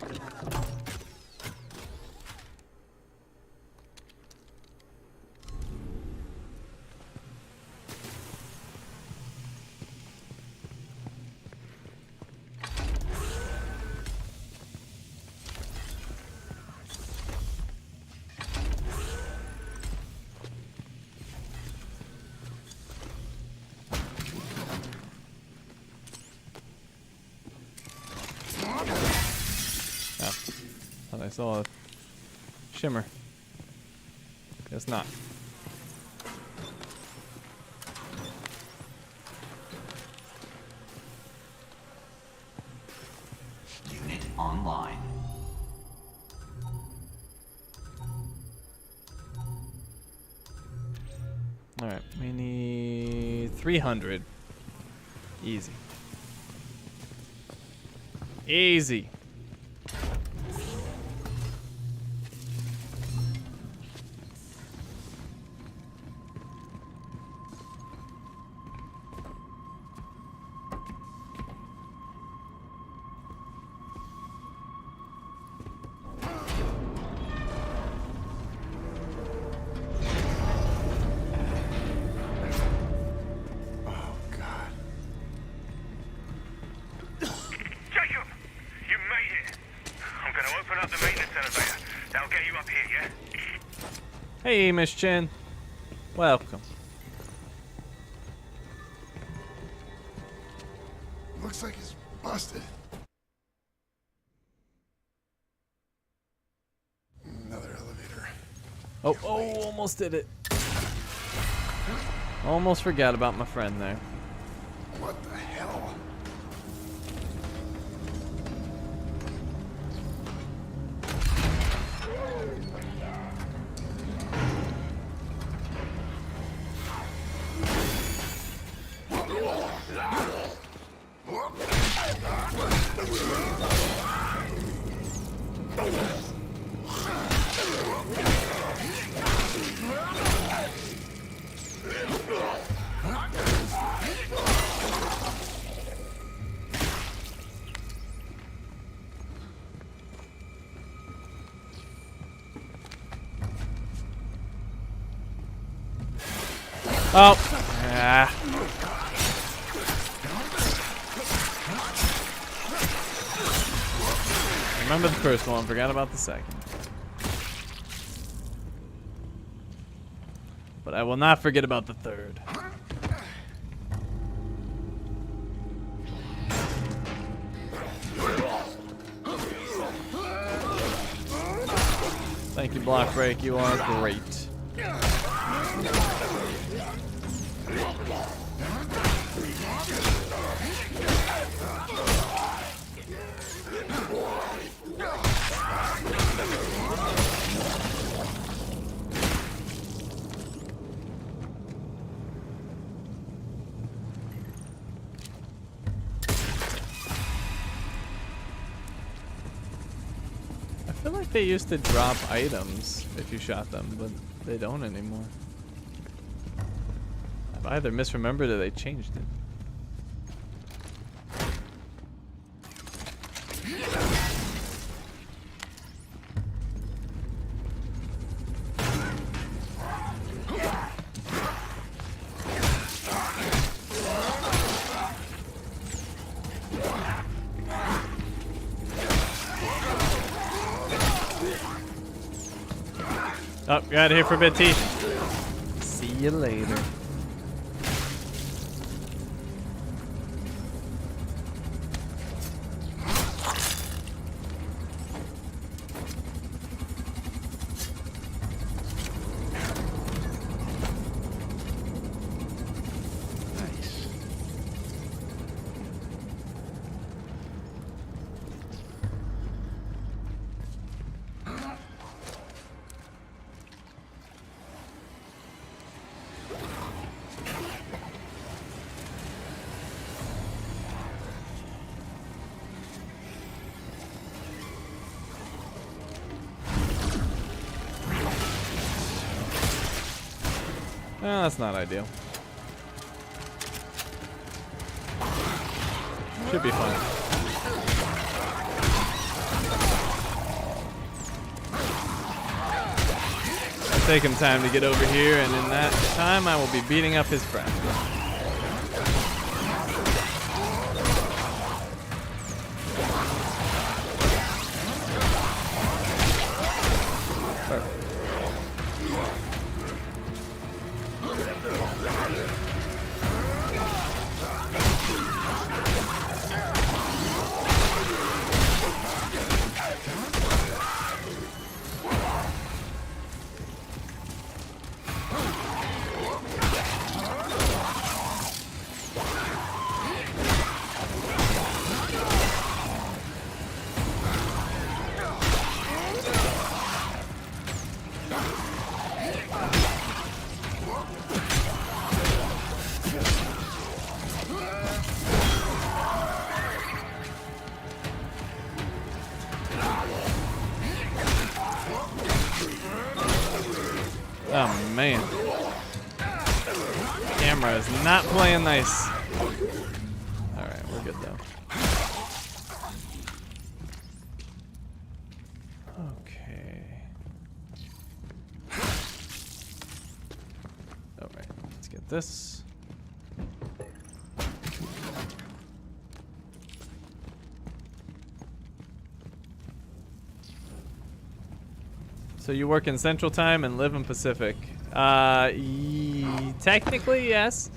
saw a shimmer. Guess not. Unit online. Alright, we need 300. Easy. Easy. Hey, Miss Chen. Welcome. Looks like it's busted. Another elevator. Oh, almost did it. Almost forgot about my friend there. What the hell? Oh. Ah. Remember the first one, forgot about the second. But I will not forget about the third. Thank you, Block Break. You are great. I feel like they used to drop items if you shot them, but they don't anymore. I've either misremembered or they changed it. Oh, you're out of here for a bit, T. See you later. Well, that's not ideal. Should be fine. It'll take him time to get over here, and in that time, I will be beating up his friend. Perfect. Not playing nice. Alright, we're good though. Okay. Alright, let's get this. So you work in Central Time and live in Pacific. Technically, yes.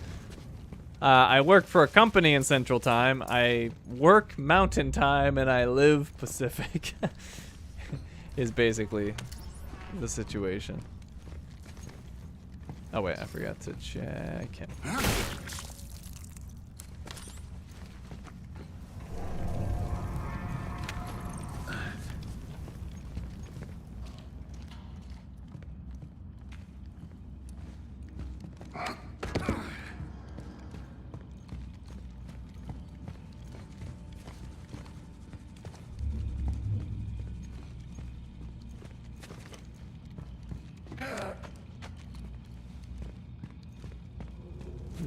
I work for a company in Central Time. I work Mountain Time and I live Pacific. Is basically the situation. Oh wait, I forgot to check him.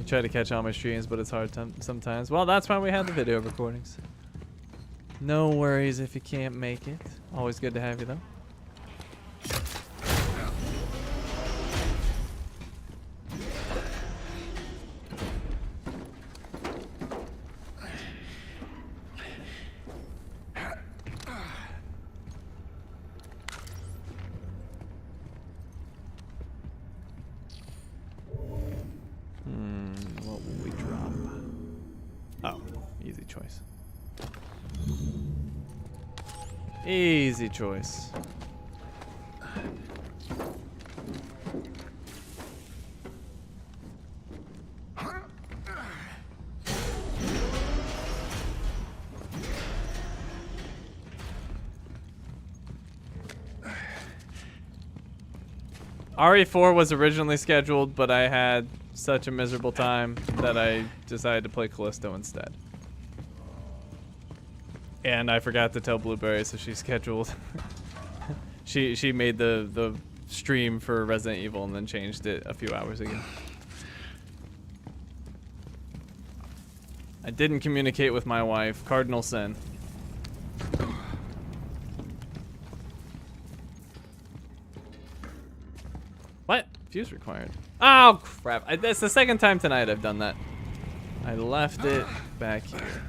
Try to catch all my streams, but it's hard sometimes. Well, that's why we have the video recordings. No worries if you can't make it. Always good to have you, though. What will we drop? Oh, easy choice. Easy choice. RE4 was originally scheduled, but I had such a miserable time that I decided to play Callisto instead. And I forgot to tell Blueberry, so she scheduled. she made the stream for Resident Evil and then changed it a few hours ago. I didn't communicate with my wife. Cardinal sin. What? Fuse required. Oh, crap. That's the second time tonight I've done that. I left it back here.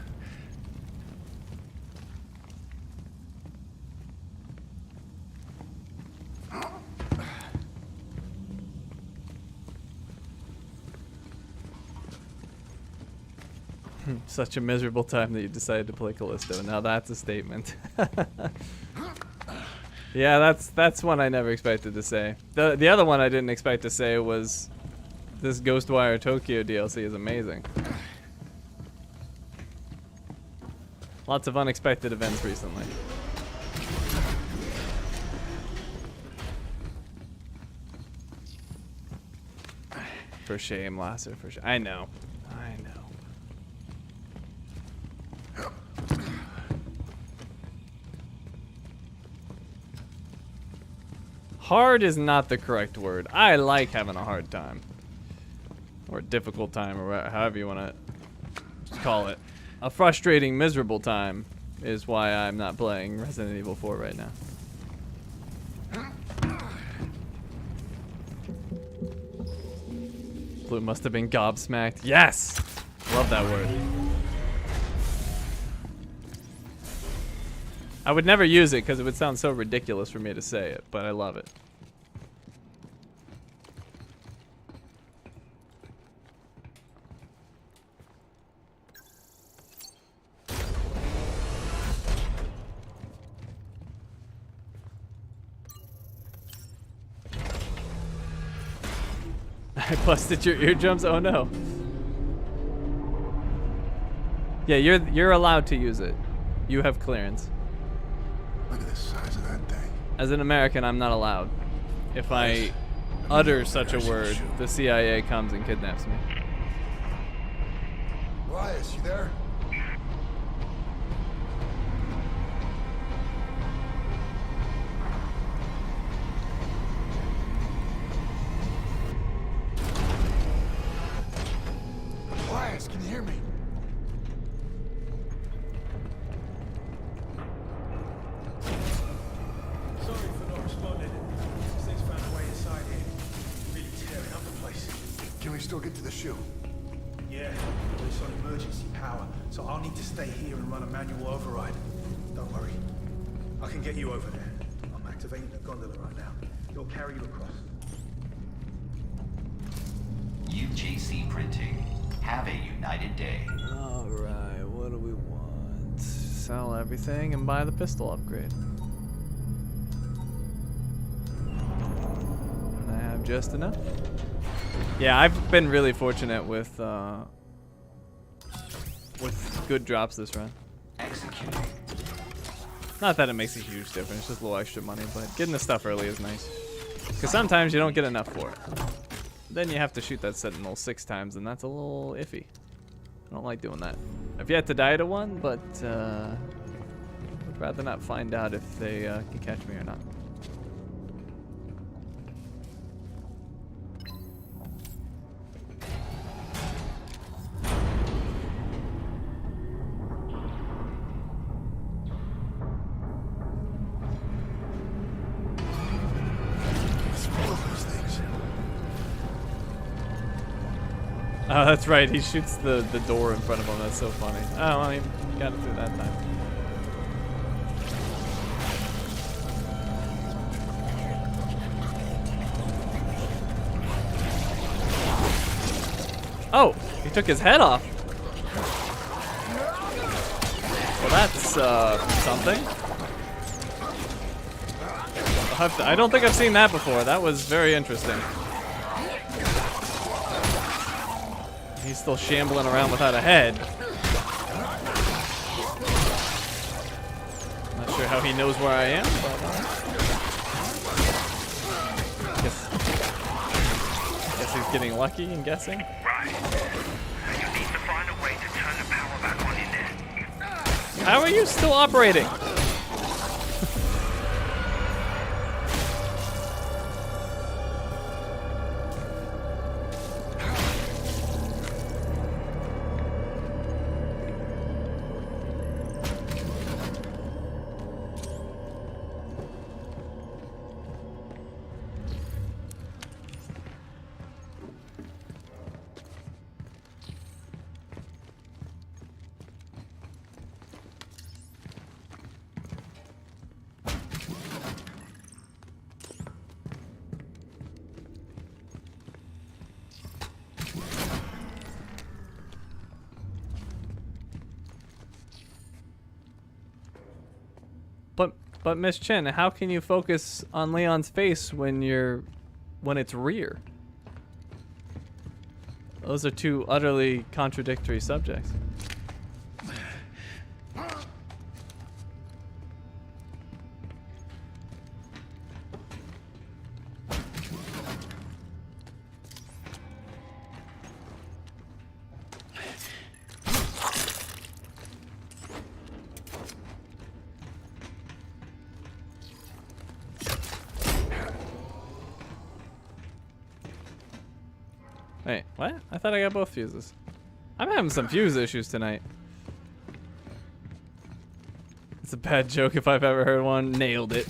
Such a miserable time that you decided to play Callisto. Now that's a statement. Yeah, that's one I never expected to say. The other one I didn't expect to say was this Ghostwire Tokyo DLC is amazing. Lots of unexpected events recently. For shame, Lasser, for shame. I know. I know. Hard is not the correct word. I like having a hard time. Or a difficult time, or however you want to call it. A frustrating, miserable time is why I'm not playing Resident Evil 4 right now. Blue must have been gobsmacked. Yes! Love that word. I would never use it because it would sound so ridiculous for me to say it, but I love it. I busted your eardrums? Oh no. Yeah, you're allowed to use it. You have clearance. Look at the size of that thing. As an American, I'm not allowed. If I utter such a word, the CIA comes and kidnaps me. Elias, you there? Chris, can you hear me? Sorry for not responding. These things found a way inside here. Really tearing up the place. Can we still get to the shoe? Yeah, but it's on emergency power, so I'll need to stay here and run a manual override. Don't worry. I can get you over there. I'm activating the gondola right now. It'll carry you across. UJC Printing. Have a united day. Alright, what do we want? Sell everything and buy the pistol upgrade. And I have just enough. Yeah, I've been really fortunate with good drops this run. Executing. Not that it makes a huge difference, just a little extra money, but getting the stuff early is nice. Because sometimes you don't get enough for it. Then you have to shoot that Sentinel 6 times, and that's a little iffy. I don't like doing that. I've yet to die to one, but I'd rather not find out if they can catch me or not. Oh, that's right. He shoots the door in front of him. That's so funny. Oh, well, he got it through that time. Oh, he took his head off. Well, that's something. I don't think I've seen that before. That was very interesting. He's still shambling around without a head. Not sure how he knows where I am, but guess he's getting lucky and guessing. Right. You need to find a way to turn the power back on in there. How are you still operating? But Miss Chen, how can you focus on Leon's face when it's rear? Those are two utterly contradictory subjects. Wait, what? I thought I got both fuses. I'm having some fuse issues tonight. It's a bad joke if I've ever heard one. Nailed it.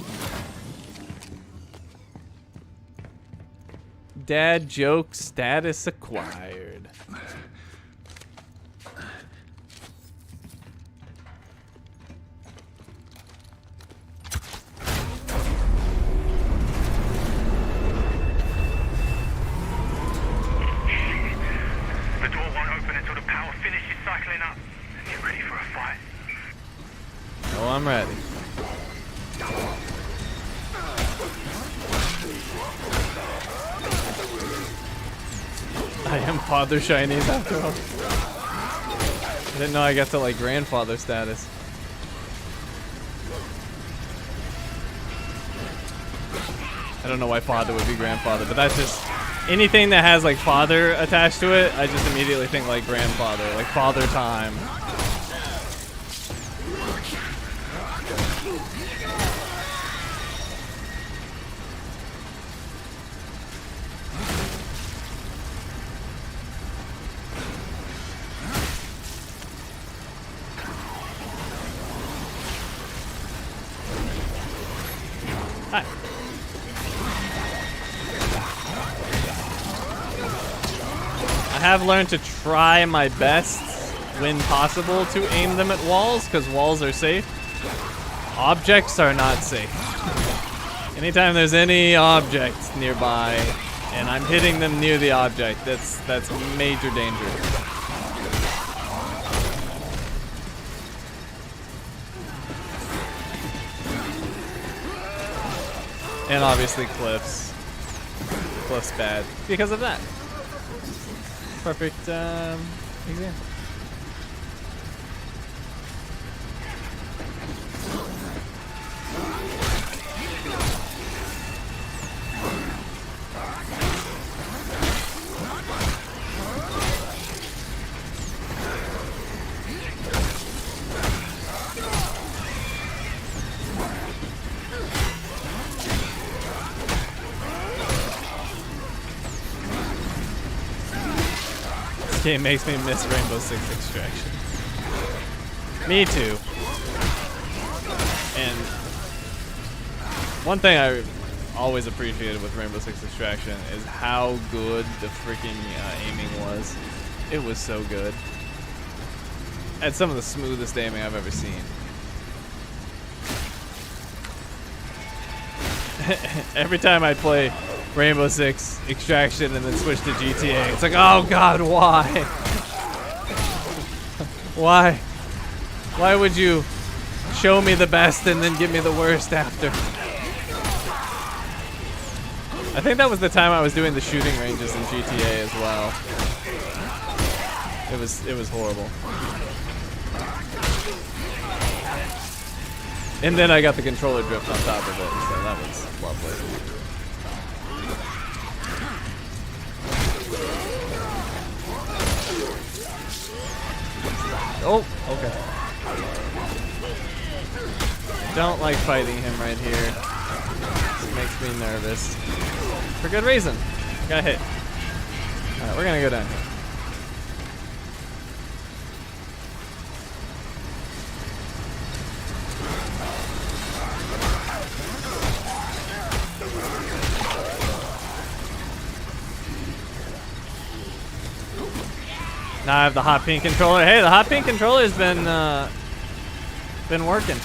Dad joke status acquired. The door won't open until the power finishes cycling up. Get ready for a fight. Oh, I'm ready. I am Father Chinese after all. I didn't know I got to like grandfather status. I don't know why father would be grandfather, but that's just anything that has like father attached to it, I just immediately think like grandfather, like father time. have learned to try my best when possible to aim them at walls, because walls are safe. Objects are not safe. Anytime there's any object nearby and I'm hitting them near the object, that's major danger. And obviously cliffs. Cliffs bad because of that. Perfect example. Game makes me miss Rainbow Six Extraction. Me too. And one thing I always appreciated with Rainbow Six Extraction is how good the freaking aiming was. It was so good. Had some of the smoothest aiming I've ever seen. Every time I play Rainbow Six Extraction and then switch to GTA, it's like, oh god, why? Why? Why would you show me the best and then give me the worst after? I think that was the time I was doing the shooting ranges in GTA as well. It was horrible. And then I got the controller drift on top of it, so that was lovely. Oh, okay. Don't like fighting him right here. This makes me nervous. For good reason. Got hit. Alright, we're gonna go down here. Now I have the hot pink controller. Hey, the hot pink controller's been working.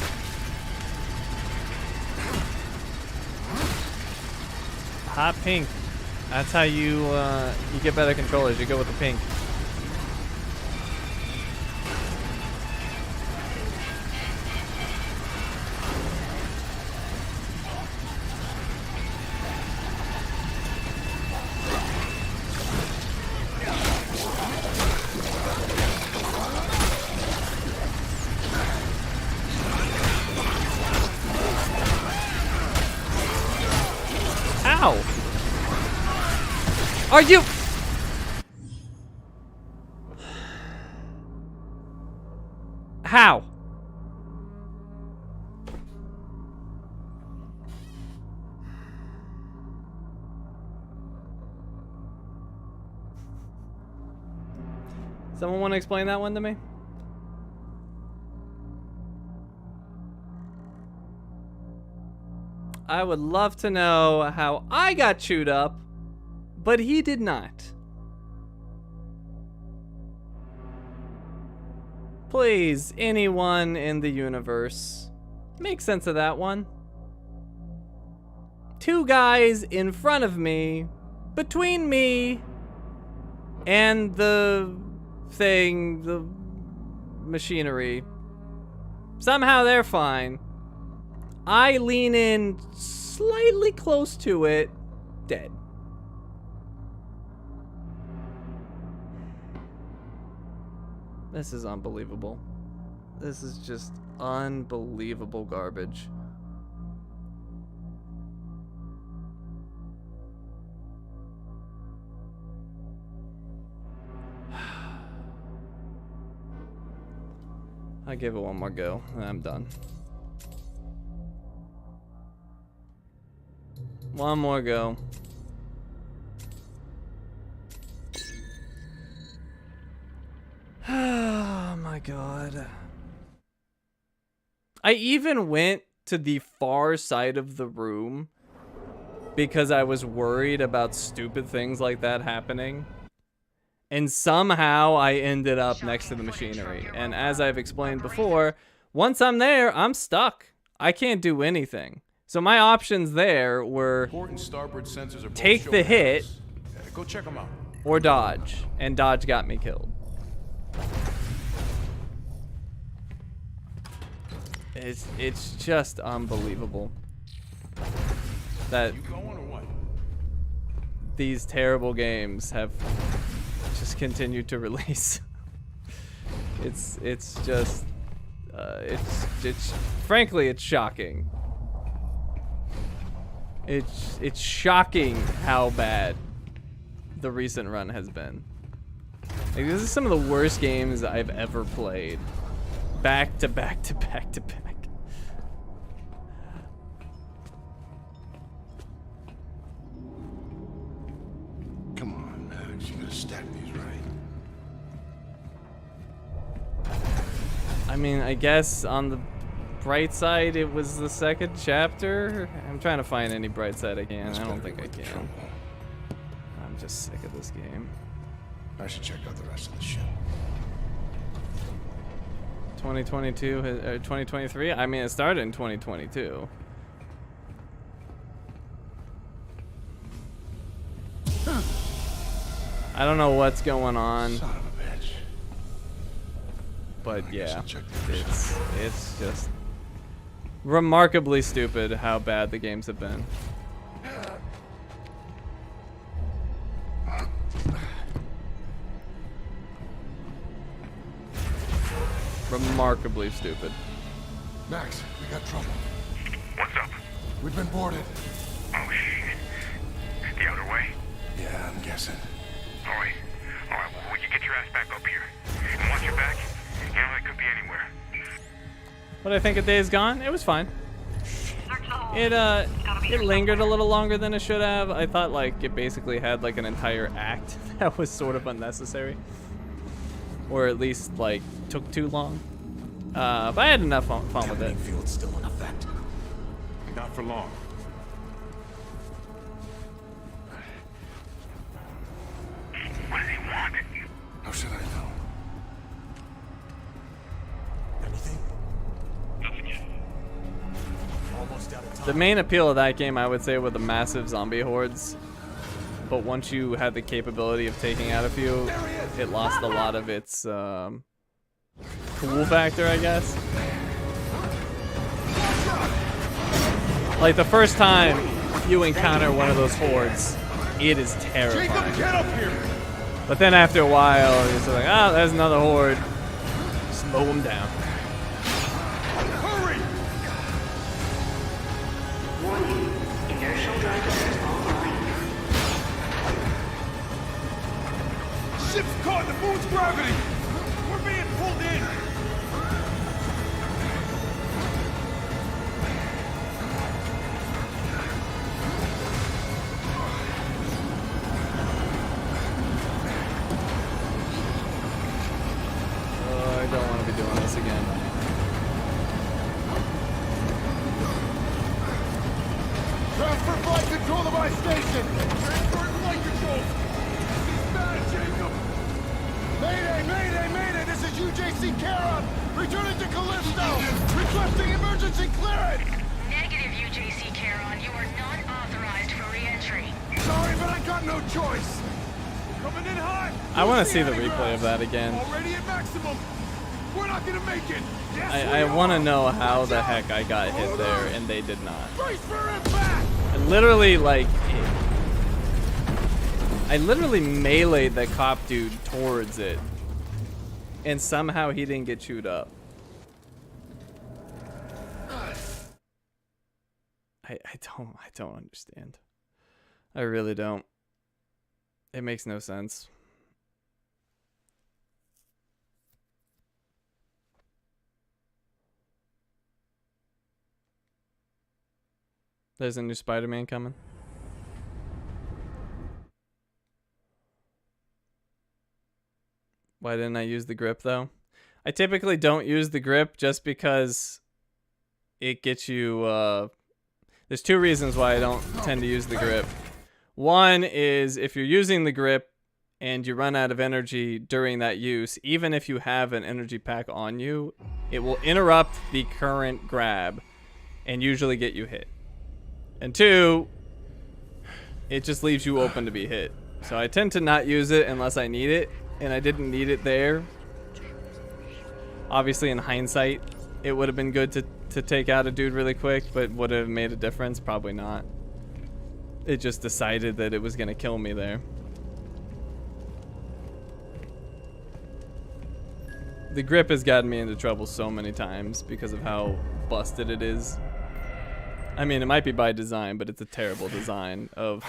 Hot pink. That's how you get better controllers. You go with the pink. Ow! Are you? How? Someone want to explain that one to me? I would love to know how I got chewed up, but he did not. Please, anyone in the universe, make sense of that one. Two guys in front of me, between me and the thing, the machinery. Somehow they're fine. I lean in slightly close to it, dead. This is unbelievable. This is just unbelievable garbage. I give it one more go, and I'm done. One more go. Oh my god. I even went to the far side of the room because I was worried about stupid things like that happening. And somehow I ended up next to the machinery. And as I've explained before, once I'm there, I'm stuck. I can't do anything. So my options there were Port and starboard sensors are both take the showing hit errors. Go check them out. or dodge. And dodge got me killed. It's just unbelievable that You going or what? these terrible games have just continued to release. It's just it's frankly it's shocking. It's shocking how bad the recent run has been. Like, this is some of the worst games I've ever played. Back to back to back to back. Come on, Max. You gotta stack these right. I mean, I guess on the bright side, it was the second chapter. I'm trying to find any bright side I can. I don't think I can. I'm just sick of this game. I should check out the rest of the ship. 2022, 2023? I mean, it started in 2022. I don't know what's going on, Son of a bitch. but I guess yeah, I'll check the rest. it's just remarkably stupid how bad the games have been. Remarkably stupid. Max, we got trouble. What's up? We've been boarded. Oh, shit. The outer way? Yeah, I'm guessing. All right. All right, well, you get your ass back up here. And watch your back. You know, it could be anywhere. What I think of Days Gone? It was fine. It lingered a little longer than it should have. I thought like it basically had like an entire act that was sort of unnecessary, or at least like took too long. But I had enough fun with it. Field's still in effect. Not for long. What does he want? How should I know? Anything? Nothing yet. Almost out of time. The main appeal of that game, I would say, were the massive zombie hordes. But once you had the capability of taking out a few, it lost a lot of its cool factor, I guess. Like the first time you encounter one of those hordes, it is terrifying. Get up here! But then after a while, it's like, ah, there's another horde. Just mow them down. Hurry! Inertial drivers online. Ship's caught in the moon's gravity! We're being pulled in! I don't want to be doing this again. Transfer flight control to my station! Transferring flight control! He's bad, Jacob! Mayday, mayday, mayday! This is UJC Charon! Returning to Callisto! Requesting emergency clearance! Negative, UJC Charon. You are not authorized for re-entry. Sorry, but I got no choice! Coming in hot! I want to see the replay of that again. Already at maximum! We're not gonna make it! Yes, I we want to are. know how Watch the out. heck I got hit there, and they did not. Brace for impact! I literally, like, I literally meleeed the cop dude towards it, and somehow he didn't get chewed up. I don't understand. I really don't. It makes no sense. There's a new Spider-Man coming. Why didn't I use the grip though? I typically don't use the grip just because it gets you, there's two reasons why I don't tend to use the grip. One is if you're using the grip, and you run out of energy during that use, even if you have an energy pack on you, it will interrupt the current grab and usually get you hit. And 2, it just leaves you open to be hit. So I tend to not use it unless I need it, and I didn't need it there. Obviously, in hindsight, it would have been good to take out a dude really quick, but would it have made a difference? Probably not. It just decided that it was going to kill me there. The grip has gotten me into trouble so many times because of how busted it is. I mean, it might be by design, but it's a terrible design of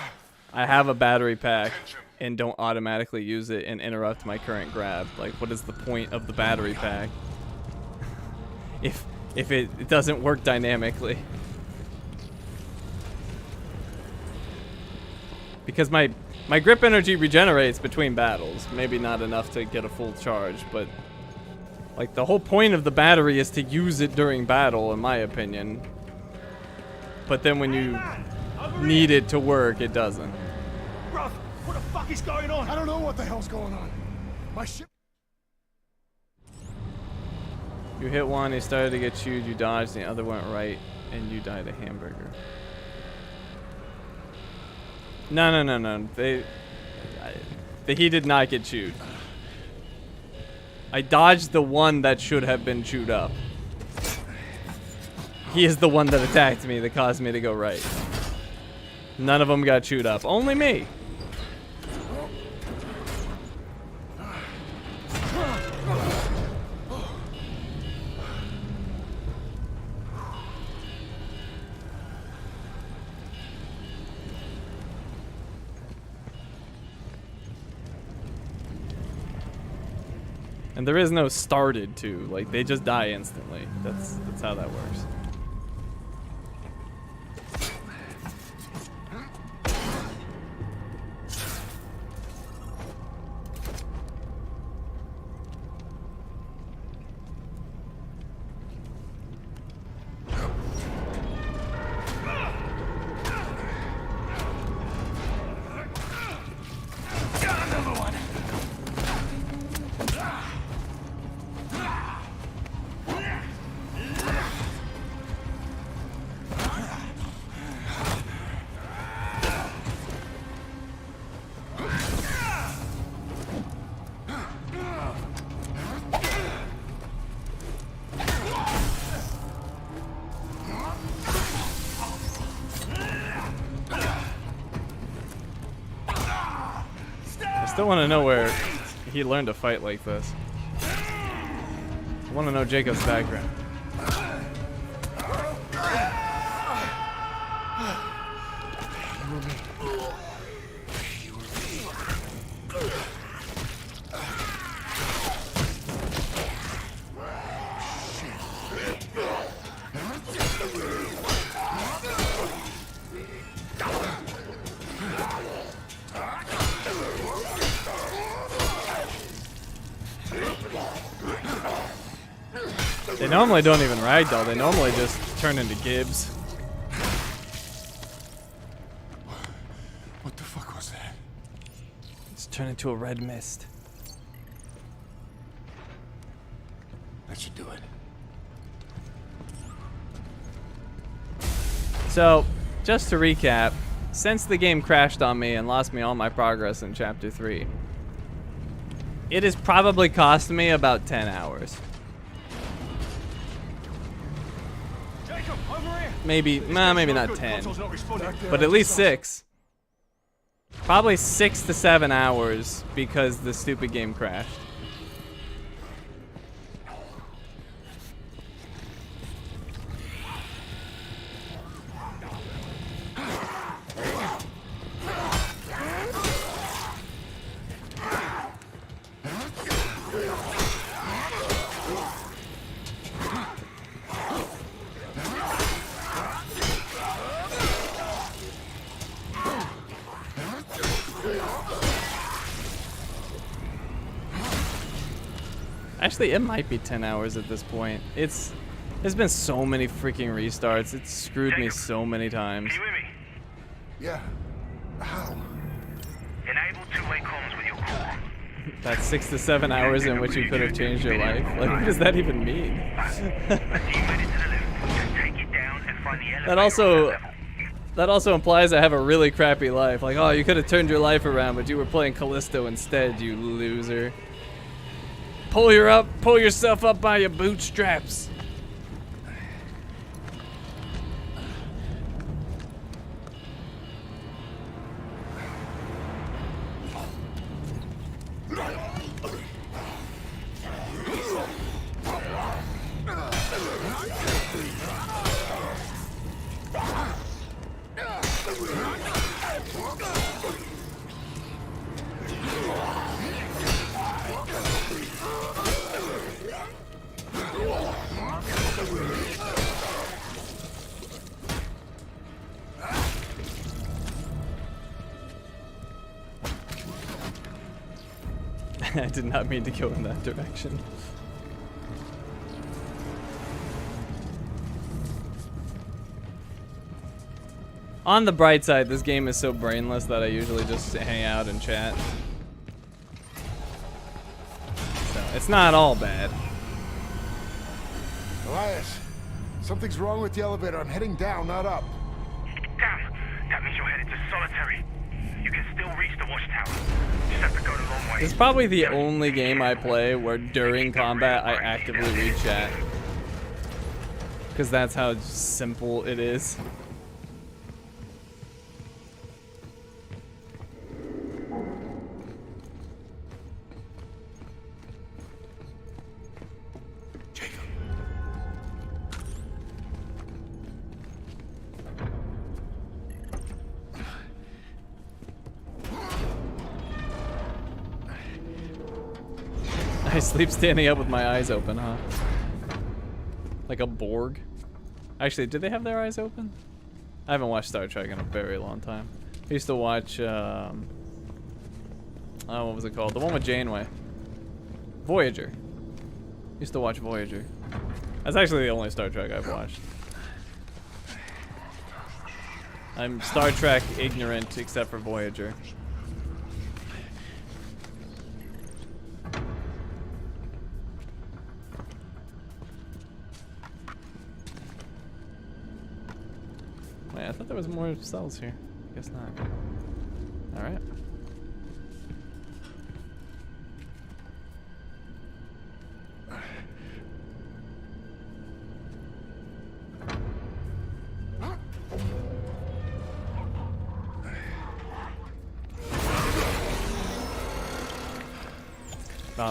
I have a battery pack and don't automatically use it and interrupt my current grab. Like, what is the point of the battery pack if it doesn't work dynamically? Because my grip energy regenerates between battles. Maybe not enough to get a full charge, but like the whole point of the battery is to use it during battle, in my opinion. But then when you need it to work, it doesn't. Bruv, what the fuck is going on? I don't know what the hell's going on. My ship. You hit one, he started to get chewed, you dodged, the other went right, and you died a hamburger. No. He did not get chewed. I dodged the one that should have been chewed up. He is the one that attacked me that caused me to go right. None of them got chewed up. Only me. And there is no started to, like, they just die instantly. That's how that works. I still want to know where he learned to fight like this. I want to know Jacob's background. They normally don't even ragdoll, they normally just turn into Gibbs. What the fuck was that? It's turned into a red mist. That should do it. So, just to recap, since the game crashed on me and lost me all my progress in Chapter 3, it has probably cost me about 10 hours. Maybe not 10, but at least 6. Probably 6 to 7 hours because the stupid game crashed. Actually, it might be 10 hours at this point. There's been so many freaking restarts. It's screwed me so many times. Can you hear me? Yeah. How? Enable two-way comms with your core. That's 6 to 7 hours in which you could have changed your life. Like, what does that even mean? That also implies I have a really crappy life. Like, oh, you could have turned your life around, but you were playing Callisto instead, you loser. Pull yourself up by your bootstraps. I did not mean to go in that direction. On the bright side, this game is so brainless that I usually just hang out and chat. So, it's not all bad. Elias, something's wrong with the elevator. I'm heading down, not up. Damn, that means you're headed to solitary. You can still reach the watchtower. Just have to go the long way. This is probably the only game I play where during combat I actively read chat. Because that's how simple it is. I sleep standing up with my eyes open, huh? Like a Borg. Actually, did they have their eyes open? I haven't watched Star Trek in a very long time. I used to watch, oh, what was it called? The one with Janeway. Voyager. Used to watch Voyager. That's actually the only Star Trek I've watched. I'm Star Trek ignorant except for Voyager. Wait, I thought there was more cells here. Guess not. Alright.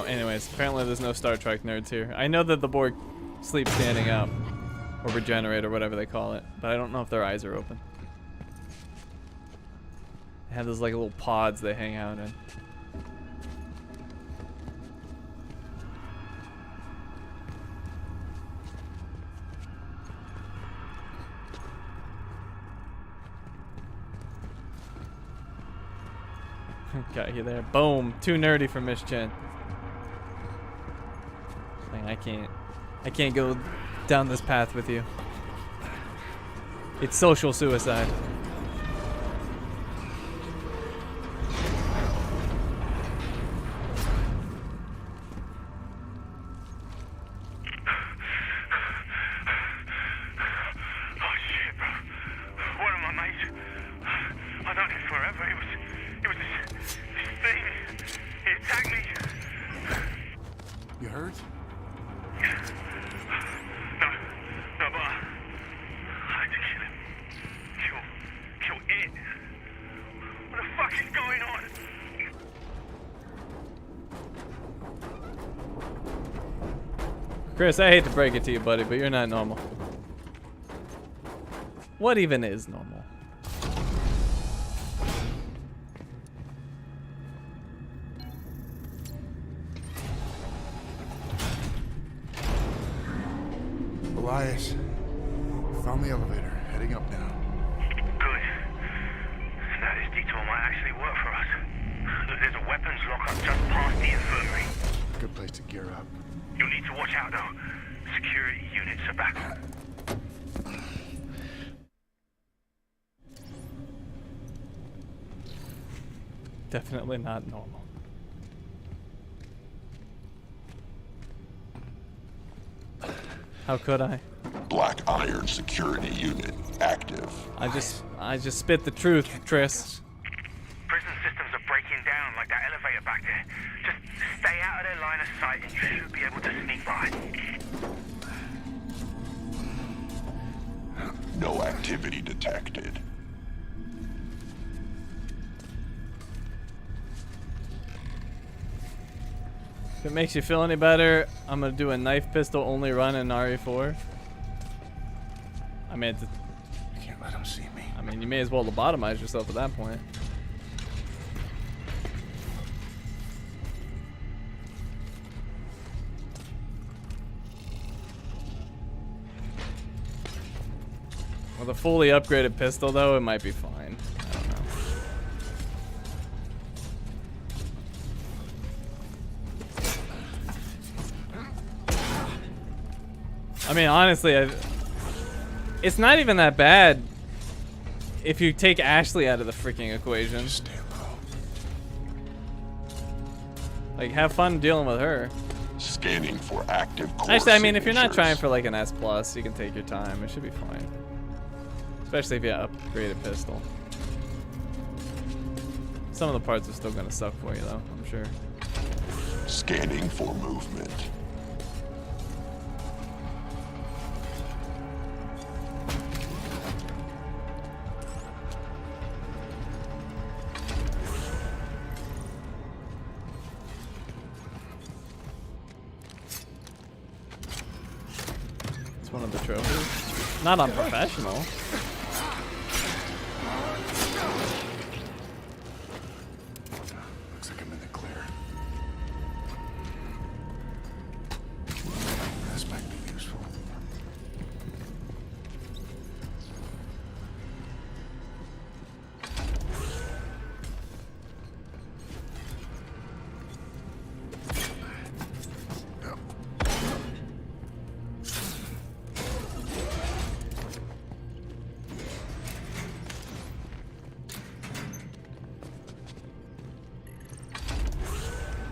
Anyways, apparently there's no Star Trek nerds here. I know that the Borg sleep standing up. Or regenerate, or whatever they call it. But I don't know if their eyes are open. They have those like little pods they hang out in. Got you there. Boom. Too nerdy for Miss Chen. I can't go down this path with you. It's social suicide. Chris, I hate to break it to you, buddy, but you're not normal. What even is normal? Elias, found the elevator. Heading up now. Good. Now this detour might actually work for us. Look, there's a weapons lockup just past the infirmary. Good place to gear up. You'll need to watch out, though. Security units are back. Definitely not normal. How could I? Black Iron security unit active. I just spit the truth, Tris. Prison systems are breaking down like that elevator back there. Just stay out of their line of sight and you should be able to sneak by. No activity detected. If it makes you feel any better, I'm gonna do a knife pistol only run in RE4. I mean, I can't let him see me. I mean, you may as well lobotomize yourself at that point. With a fully upgraded pistol, though, it might be fine. I don't know. I mean, honestly, it's not even that bad if you take Ashley out of the freaking equation. Stay low. Like, have fun dealing with her. Scanning for active core Actually, I mean, if you're not signatures. trying for like an S+, you can take your time. It should be fine. Especially if you upgrade a pistol. Some of the parts are still gonna suck for you, though, I'm sure. Scanning for movement. It's one of the trophies. Not unprofessional. Looks like I'm in the clear. This might be useful.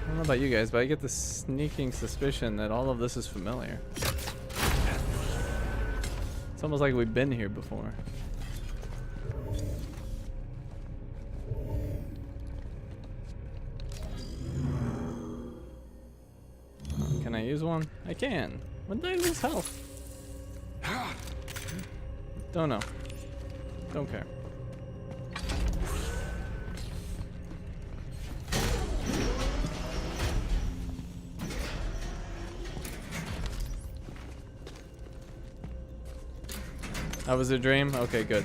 I don't know about you guys, but I get the sneaking suspicion that all of this is familiar. It's almost like we've been here before. Can I use one? I can. When did I lose health? Don't know. Don't care. That was a dream? Okay, good.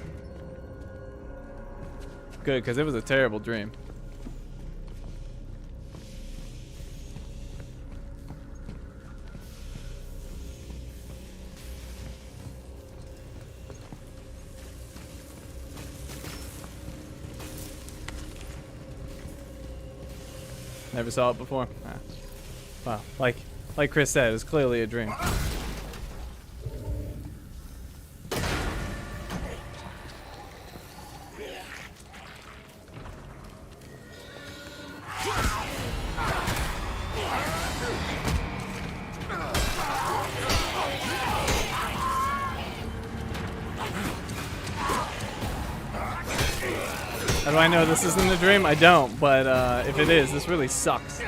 Good, because it was a terrible dream. Never saw it before? Ah. Wow, like Chris said, it was clearly a dream. How do I know this isn't a dream? I don't, but if it is, this really sucks.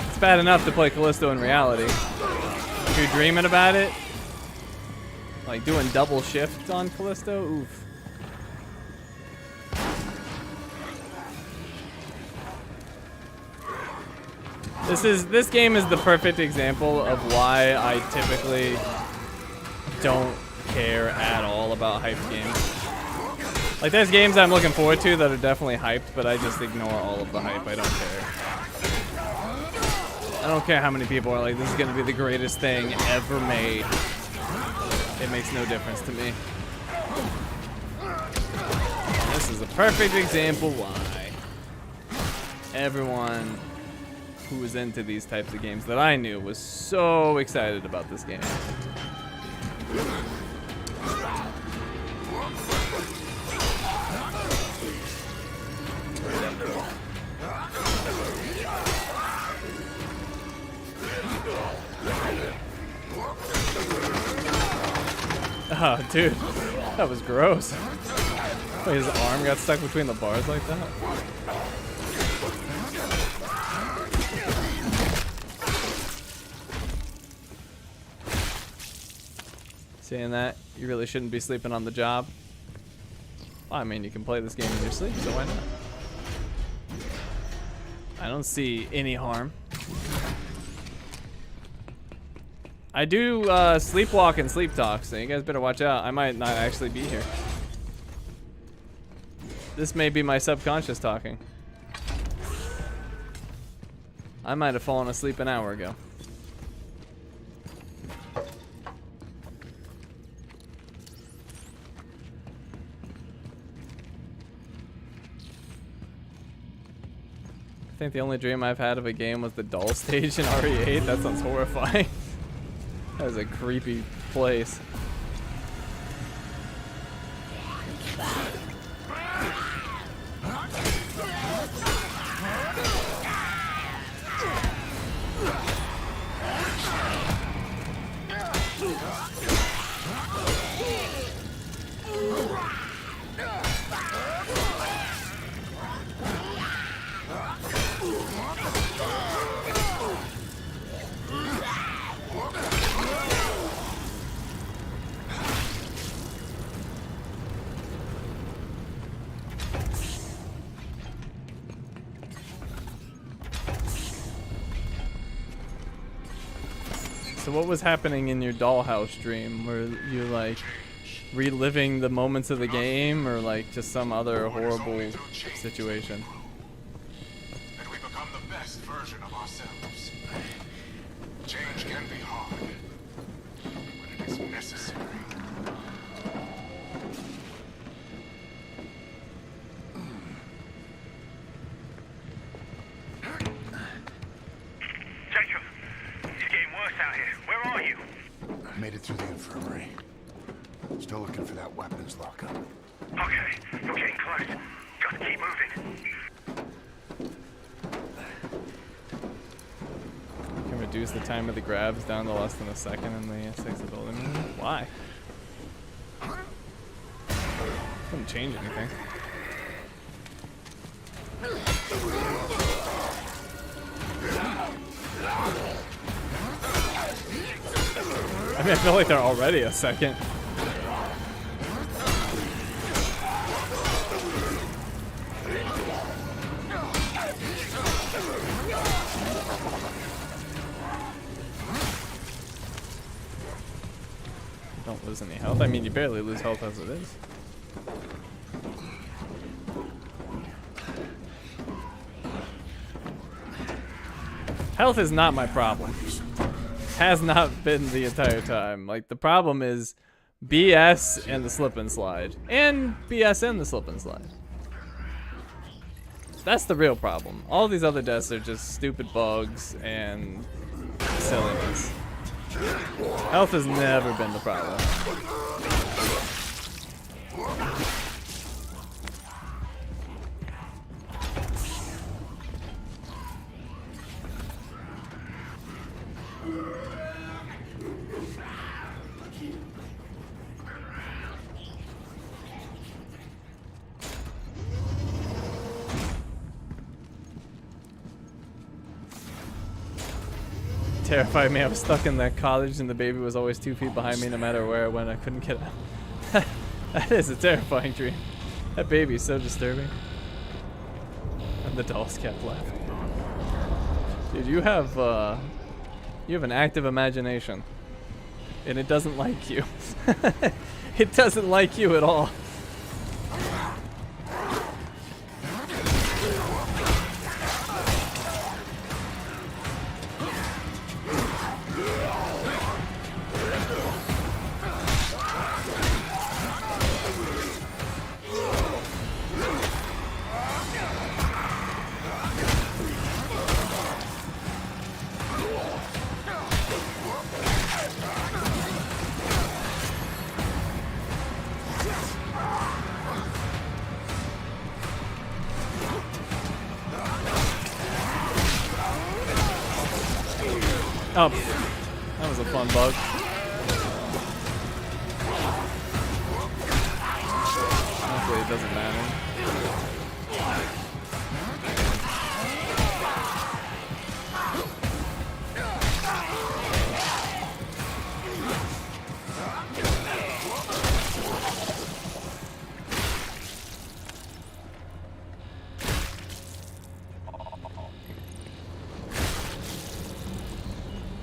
It's bad enough to play Callisto in reality. If you're dreaming about it, like doing double shift on Callisto, oof. This game is the perfect example of why I typically don't care at all about hyped games. Like, there's games I'm looking forward to that are definitely hyped, but I just ignore all of the hype. I don't care. I don't care how many people are like, this is gonna be the greatest thing ever made. It makes no difference to me. This is a perfect example why everyone who was into these types of games that I knew was so excited about this game. Oh, dude, that was gross. Wait, his arm got stuck between the bars like that? Saying that, you really shouldn't be sleeping on the job. Well, I mean, you can play this game in your sleep, so why not? I don't see any harm. I do sleepwalk and sleep talk, so you guys better watch out. I might not actually be here. This may be my subconscious talking. I might have fallen asleep an hour ago. I think the only dream I've had of a game was the doll stage in RE8. That sounds horrifying. That was a creepy place. So what was happening in your dollhouse dream? Were you like reliving the moments of the game, or like just some other horrible situation? And we become the best version of ourselves. Change can be hard, but it is necessary. Jacob, it's getting worse out here. Where are you? I made it through the infirmary. Still looking for that weapons lockup. Okay, you're getting close. Just keep moving. You can reduce the time of the grabs down to less than a second in the 6 building. Why? Doesn't change anything. I mean, I feel like they're already a second. Don't lose any health. I mean, you barely lose health as it is. Health is not my problem. Has not been the entire time. Like, the problem is BS and the slip and slide. And BS and the slip and slide. That's the real problem. All these other deaths are just stupid bugs and silliness. Health has never been the problem. Terrified me. I was stuck in that cottage and the baby was always 2 feet behind me no matter where I went. I couldn't get out. That is a terrifying dream. That baby is so disturbing. And the dolls kept laughing. Dude, you have an active imagination. And it doesn't like you. It doesn't like you at all. Oh, that was a fun bug. doesn't matter.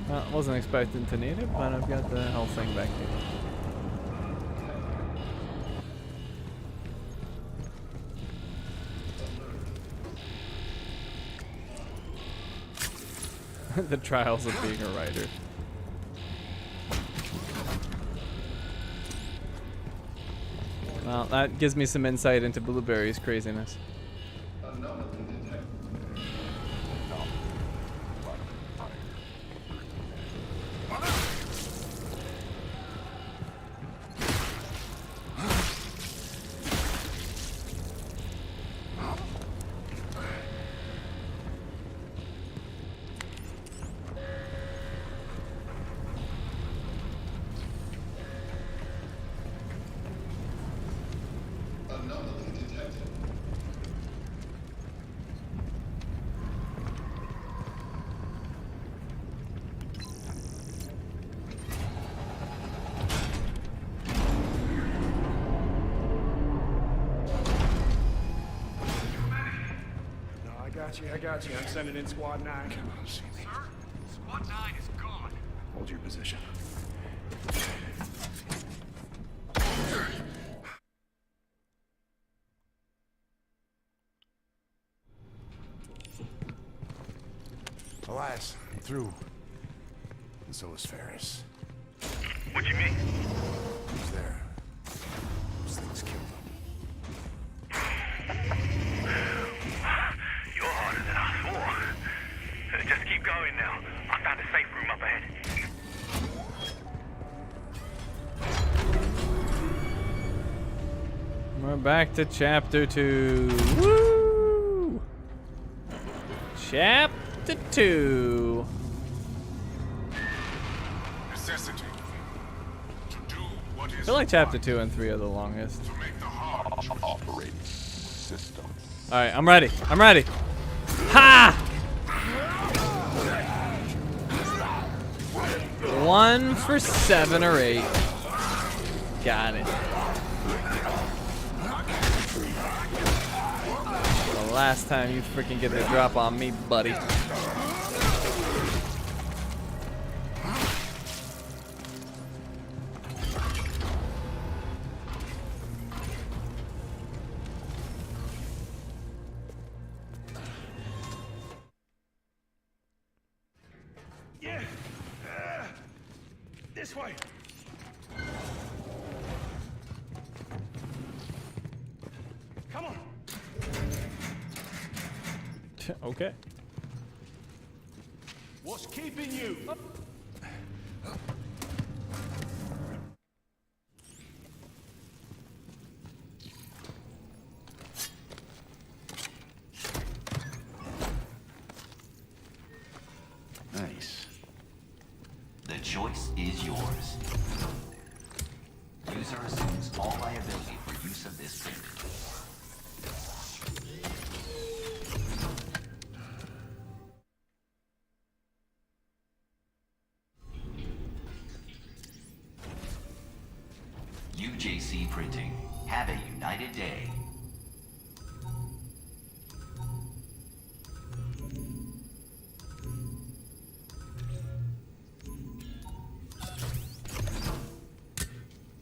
Well, wasn't expecting to need it, but I've got the health thing back here. The trials of being a writer. Well, that gives me some insight into Blueberry's craziness. I got you. I'm sending in Squad 9. Come on, see me. Sir, Squad 9 is gone. Hold your position. Alas, I'm through. And so is Ferris. What do you mean? He's there. Those things killed him. You're harder than I thought. Just keep going now. I found a safe room up ahead. We're back to chapter 2. Woo! Chapter 2. Necessity to do what is I feel like chapter 2 and 3 are the longest. to make the hard choice. Operating system. Alright, I'm ready. I'm ready. Ha! 1 for 7 or 8. Got it. The last time you freaking get the drop on me, buddy. Yeah. This way. Come on. Okay. What's keeping you? Nice. The choice is yours. User assumes all liability for use of this print. UJC Printing. Have a united day.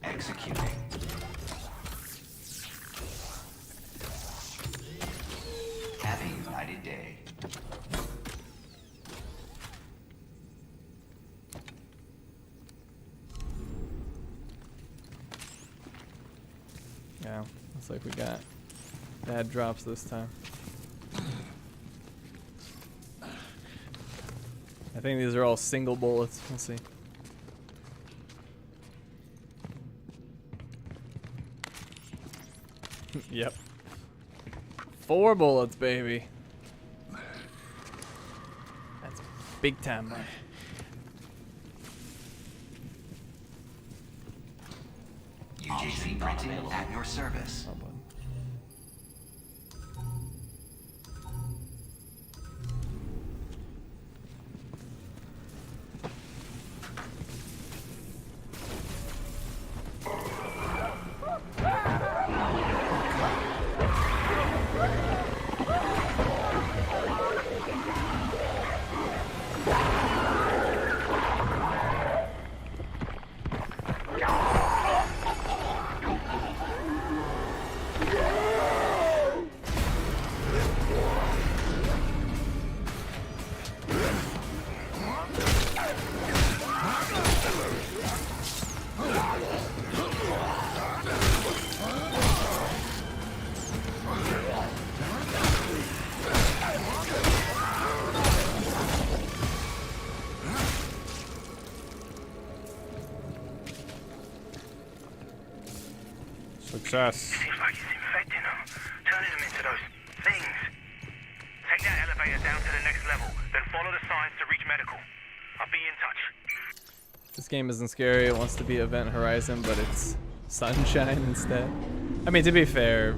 Executing. Have a united day. Yeah, looks like we got bad drops this time. I think these are all single bullets. We'll see. Yep. 4 bullets, baby. That's big time money. UJC Printing at your service. Oh, button. Success. It seems like it's infecting them, turning them into those things. Take that elevator down to the next level, then follow the signs to reach medical. I'll be in touch. This game isn't scary. It wants to be Event Horizon, but it's Sunshine instead. I mean, to be fair,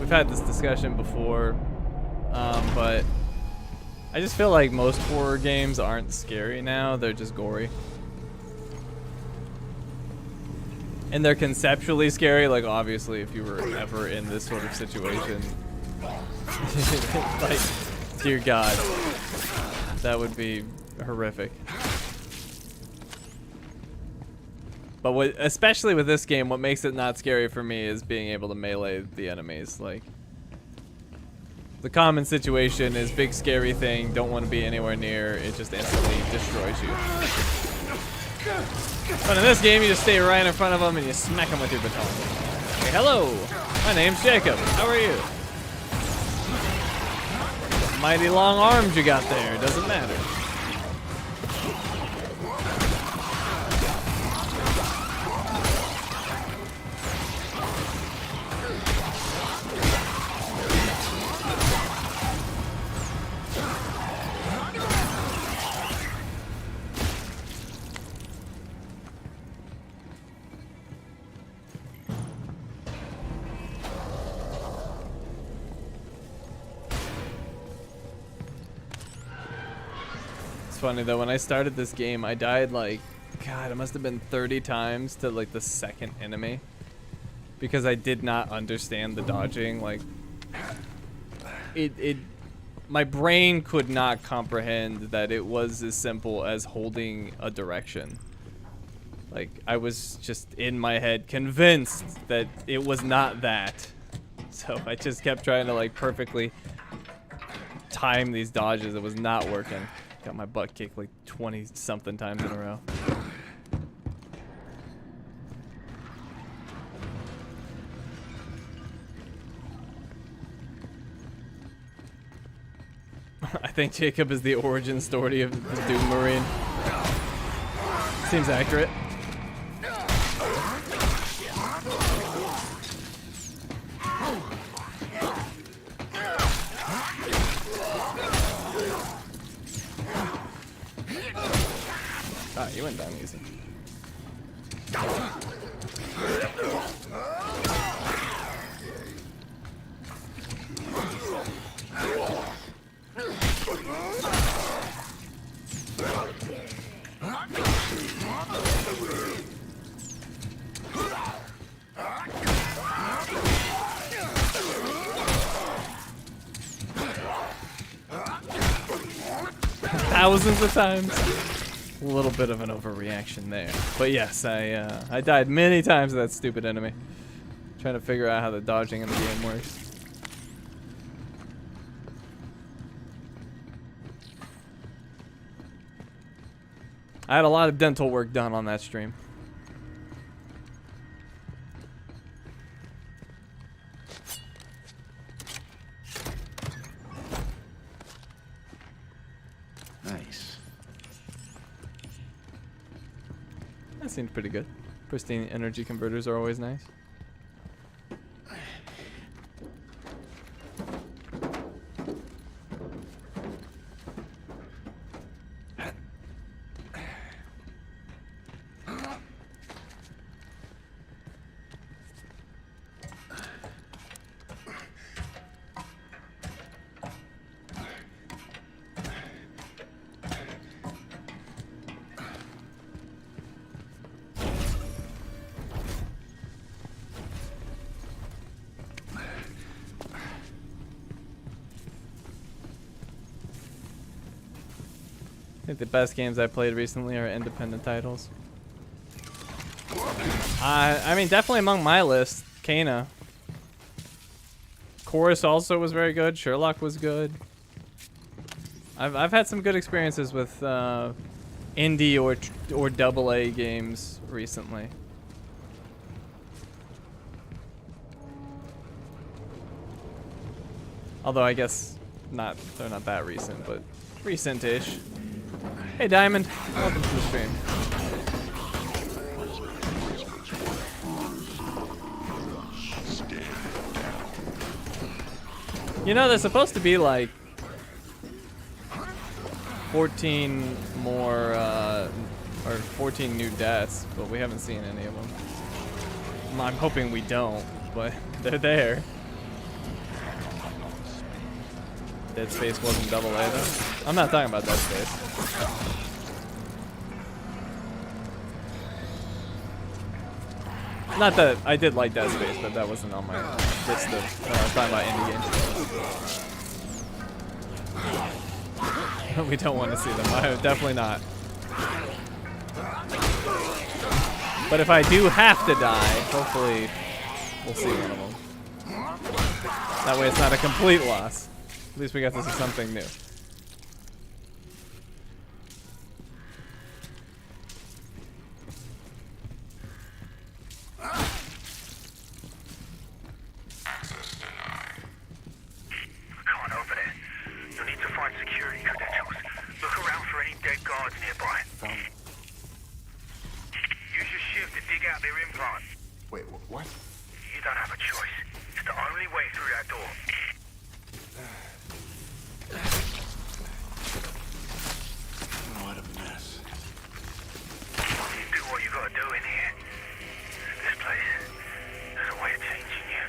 we've had this discussion before, but I just feel like most horror games aren't scary now. They're just gory. And they're conceptually scary. Like, obviously, if you were ever in this sort of situation, like, dear God, that would be horrific. But especially with this game, what makes it not scary for me is being able to melee the enemies. Like, the common situation is big scary thing, don't want to be anywhere near, it just instantly destroys you. But in this game, you just stay right in front of them and you smack them with your baton. Hey, hello, my name's Jacob. How are you? Mighty long arms you got there, doesn't matter. Funny though, when I started this game, I died like, God, it must have been 30 times to like the second enemy because I did not understand the dodging. Like, my brain could not comprehend that it was as simple as holding a direction. Like, I was just in my head convinced that it was not that. So I just kept trying to like perfectly time these dodges. It was not working. Got my butt kicked like 20 something times in a row. I think Jacob is the origin story of the Doom Marine. Seems accurate. Ah, you went down easy. Thousands of times. A little bit of an overreaction there, but yes, I died many times to that stupid enemy. Trying to figure out how the dodging in the game works. I had a lot of dental work done on that stream. Nice. That seemed pretty good. Pristine energy converters are always nice. I think the best games I played recently are independent titles. I mean, definitely among my list, Kana. Chorus also was very good. Sherlock was good. I've had some good experiences with indie or AA games recently. Although I guess they're not that recent, but recent-ish. Hey Diamond, welcome to the stream. You know, there's supposed to be like 14 more, or 14 new deaths, but we haven't seen any of them. I'm hoping we don't, but they're there. Dead Space wasn't double A though. I'm not talking about Dead Space. Not that I did like Dead Space, but that wasn't on my list of talking about indie games. We don't want to see them. Definitely not. But if I do have to die, hopefully we'll see one of them. That way it's not a complete loss. At least we got to see something new. Access denied. Can't open it. You'll need to find security credentials. Look around for any dead guards nearby. Use your shift to dig out their implant. Wait, what? You don't have a choice. It's the only way through that door. What a mess. Do what you gotta do in here. This place has a way of changing you.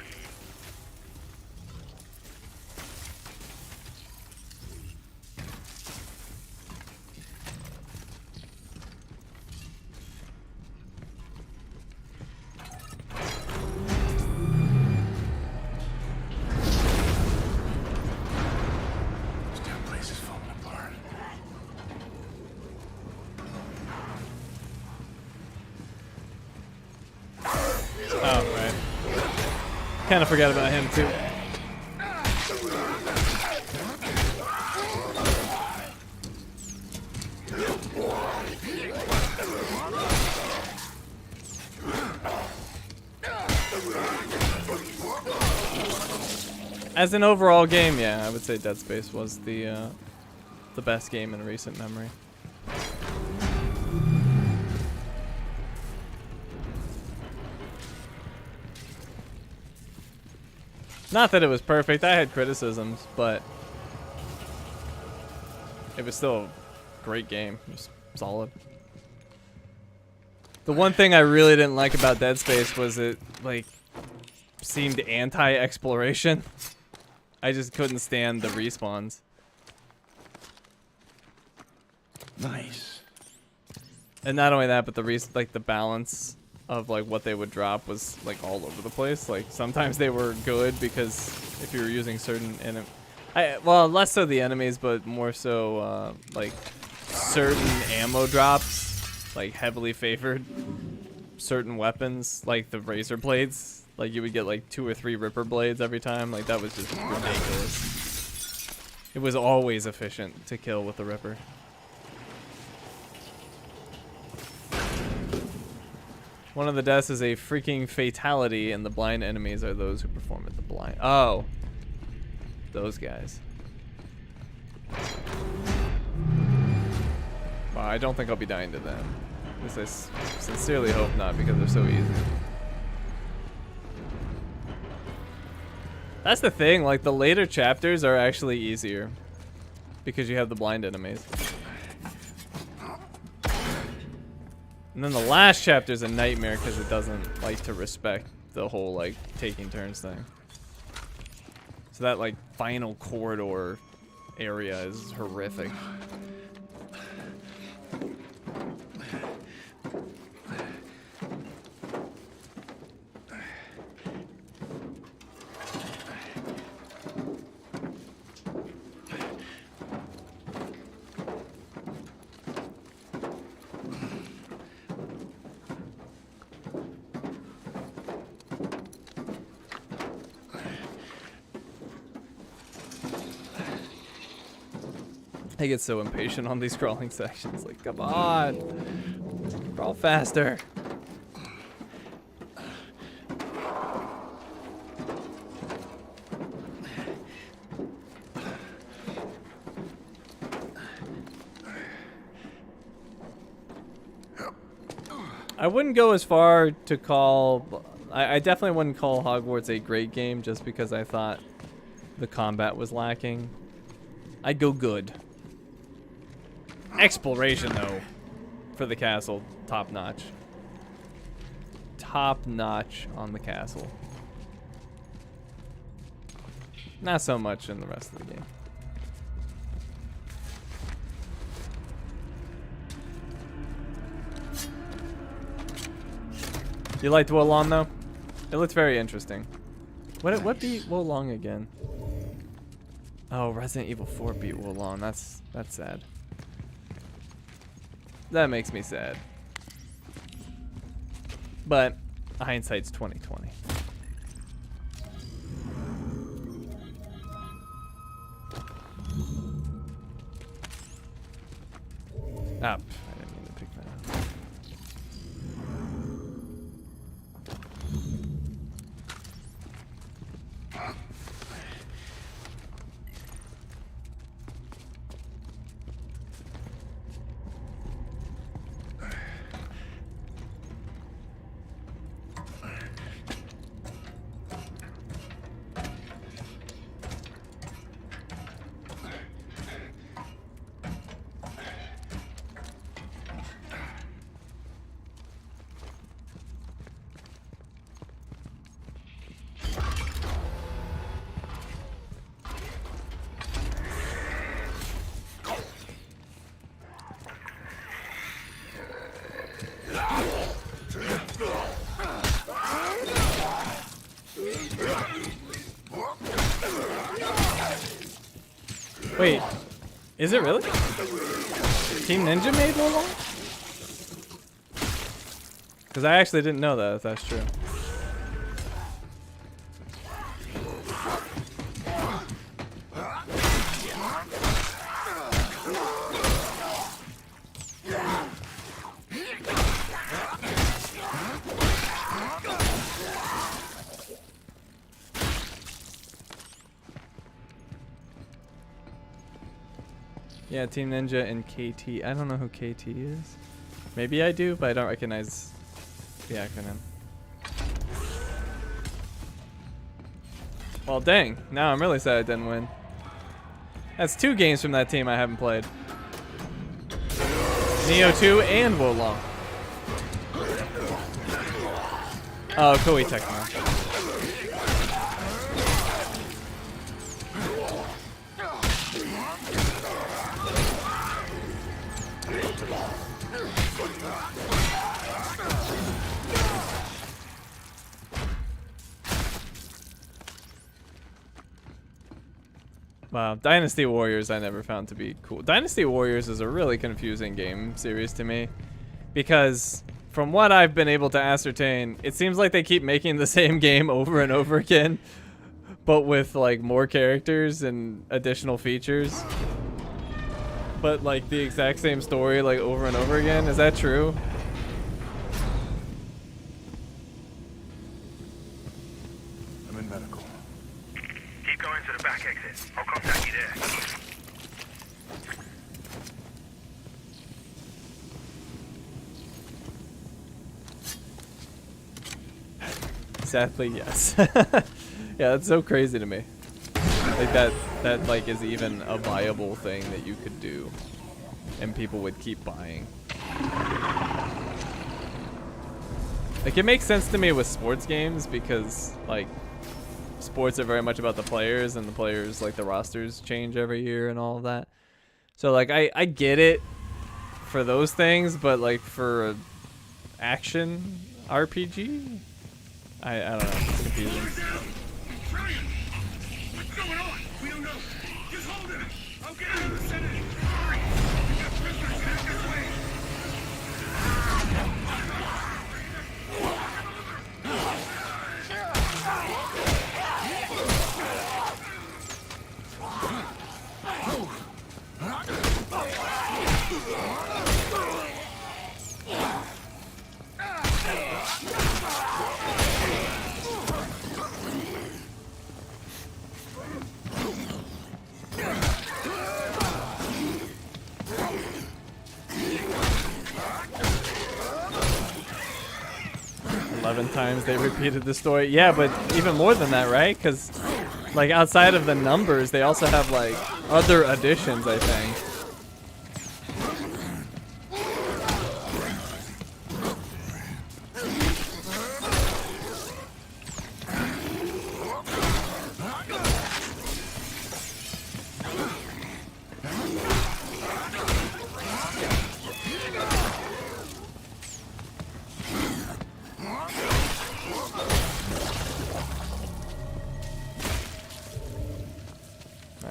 This damn place is falling apart. Oh, right. Kind of forgot about him too. As an overall game, yeah, I would say Dead Space was the best game in recent memory. Not that it was perfect. I had criticisms, but it was still a great game. It was solid. The one thing I really didn't like about Dead Space was it like seemed anti-exploration. I just couldn't stand the respawns. Nice. And not only that, but the balance of like what they would drop was like all over the place. Like sometimes they were good because if you were using certain well, less so the enemies, but more so like certain ammo drops, like heavily favored certain weapons, like the razor blades. Like you would get like 2 or 3 Ripper blades every time. Like that was just ridiculous. It was always efficient to kill with the Ripper. One of the deaths is a freaking fatality, and the blind enemies are those who perform at the blind. Oh, those guys. Well, I don't think I'll be dying to them. At least I sincerely hope not, because they're so easy. That's the thing, like the later chapters are actually easier because you have the blind enemies. And then the last chapter is a nightmare because it doesn't like to respect the whole like taking turns thing. So that like final corridor area is horrific. I get so impatient on these crawling sections. Like, come on, crawl faster. I wouldn't go as far to call. I definitely wouldn't call Hogwarts a great game just because I thought the combat was lacking. I'd go good. Exploration, though, for the castle, top notch. Top notch on the castle. Not so much in the rest of the game. You liked Wolong though? It looks very interesting. What beat Wolong again? Oh, Resident Evil 4 beat Wolong. That's sad. That makes me sad. But hindsight's 2020. Ah, I didn't mean to pick that up. Wait, is it really? Team Ninja made Wolong? Because I actually didn't know that, if that's true. Yeah, Team Ninja and KT. I don't know who KT is. Maybe I do, but I don't recognize the acronym. Well, dang. Now I'm really sad I didn't win. That's 2 games from that team I haven't played. Neo 2 and Wolong. Oh, Koei Tecmo. Wow, Dynasty Warriors I never found to be cool. Dynasty Warriors is a really confusing game series to me because from what I've been able to ascertain, it seems like they keep making the same game over and over again, but with like more characters and additional features. But like the exact same story like over and over again. Is that true? I'm in medical. Keep going to the back exit. I'll contact you there. Sadly, yes. Yeah, that's so crazy to me. Like that like is even a viable thing that you could do and people would keep buying. Like it makes sense to me with sports games because like sports are very much about the players and the players like the rosters change every year and all of that. So like I get it for those things, but like for action RPG, I don't know, it's confusing. What's going on? We don't know. Just hold him. I'll get out of the Senate. Hurry. We got prisoners back this way. Times they repeated the story. Yeah, but even more than that, right? Because Like outside of the numbers, they also have like other additions, I think.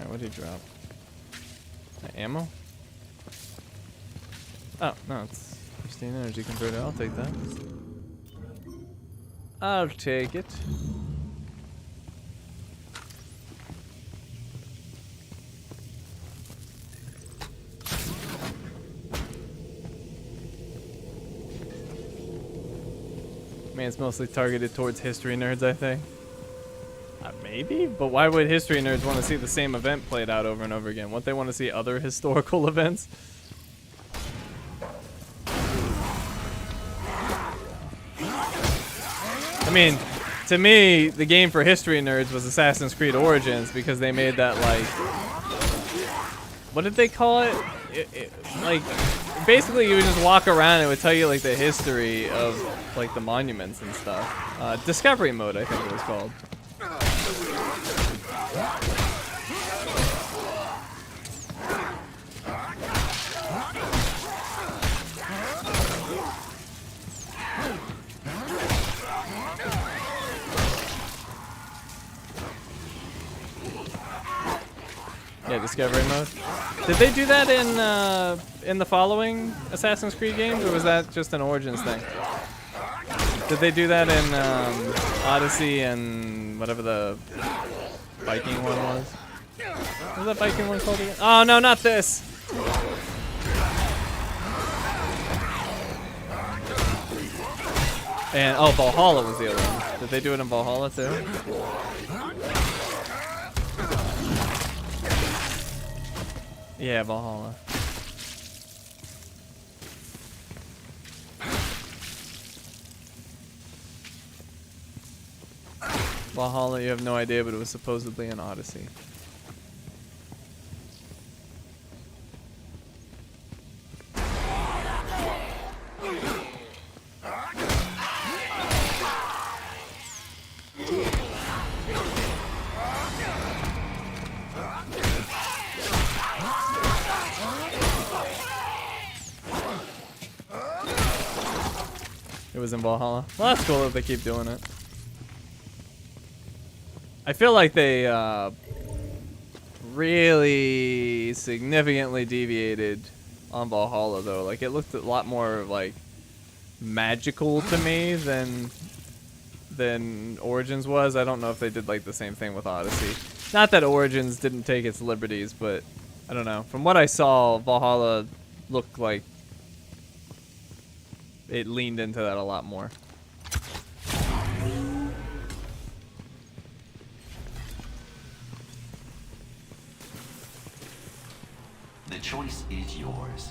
What did he drop? Ammo? Oh, no, it's pristine energy converter. I'll take that. I'll take it. Man, it's mostly targeted towards history nerds, I think. Maybe, but why would history nerds want to see the same event played out over and over again? Wouldn't they want to see other historical events? I mean, to me, the game for history nerds was Assassin's Creed Origins because they made that, like, what did they call it? Like, basically you would just walk around and it would tell you, like, the history of, like, the monuments and stuff. Discovery mode, I think it was called. Yeah, discovery mode. Did they do that in the following Assassin's Creed games, or was that just an Origins thing? Did they do that in Odyssey and whatever the Viking one was? What was that Viking one called again? Oh no, not this! And oh, Valhalla was the other one. Did they do it in Valhalla too? Yeah, Valhalla. Valhalla, you have no idea, but it was supposedly an Odyssey. It was in Valhalla. Well, that's cool if they keep doing it. I feel like they really significantly deviated on Valhalla, though. Like, it looked a lot more like magical to me than Origins was. I don't know if they did like the same thing with Odyssey. Not that Origins didn't take its liberties, but I don't know. From what I saw, Valhalla looked like it leaned into that a lot more. The choice is yours.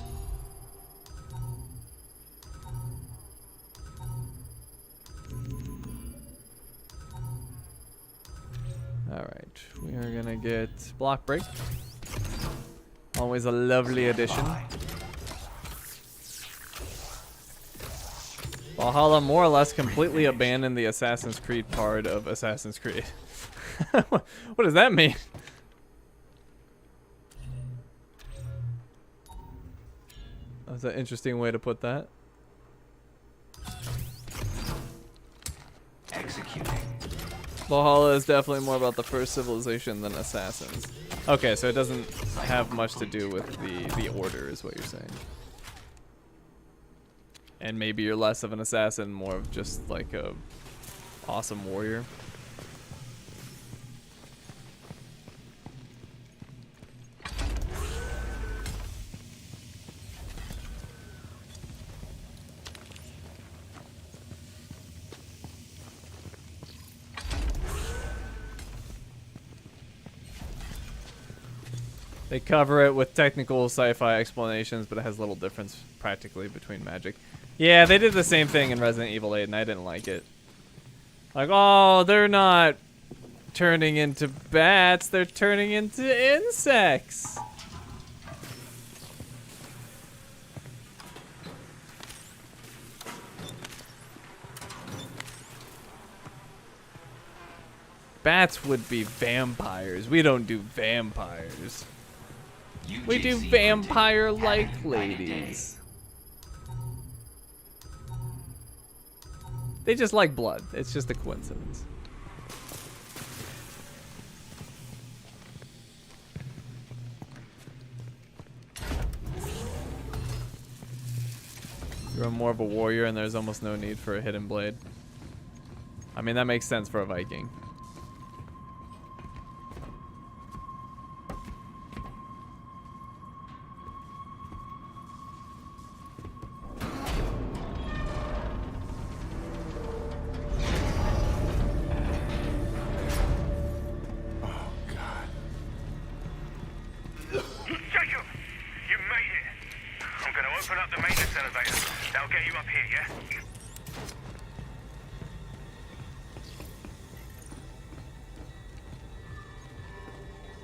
Alright, we are gonna get block break. Always a lovely addition. Valhalla more or less completely abandoned the Assassin's Creed part of Assassin's Creed. What does that mean? That's an interesting way to put that. Executing. Valhalla is definitely more about the first civilization than Assassins. Okay, so it doesn't have much to do with the order, is what you're saying. And maybe you're less of an assassin, more of just like a awesome warrior. They cover it with technical sci-fi explanations, but it has little difference practically between magic. Yeah, they did the same thing in Resident Evil 8, and I didn't like it. Like, oh, they're not turning into bats, they're turning into insects. Bats would be vampires. We don't do vampires. We do vampire-like ladies. They just like blood. It's just a coincidence. You're more of a warrior and there's almost no need for a hidden blade. I mean, that makes sense for a Viking.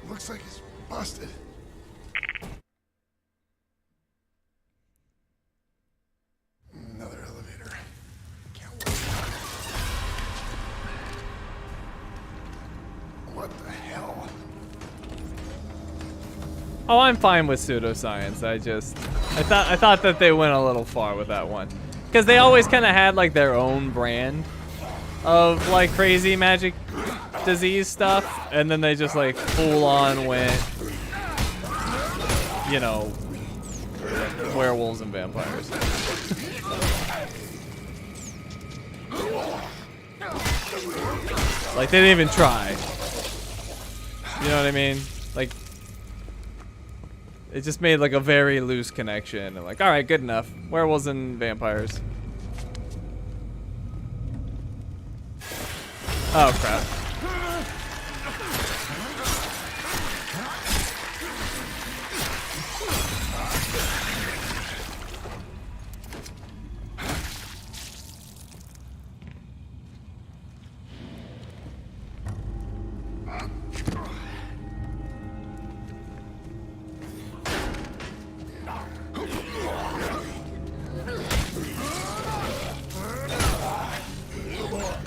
Looks like it's busted. Another elevator. Can't wait. What the hell? Oh, I'm fine with pseudoscience. I thought that they went a little far with that one. Because they always kind of had like their own brand of like crazy magic disease stuff, and then they just like full on went, you know, werewolves and vampires. Like they didn't even try. You know what I mean? Like it just made like a very loose connection and like, all right, good enough. Werewolves and vampires. Oh crap.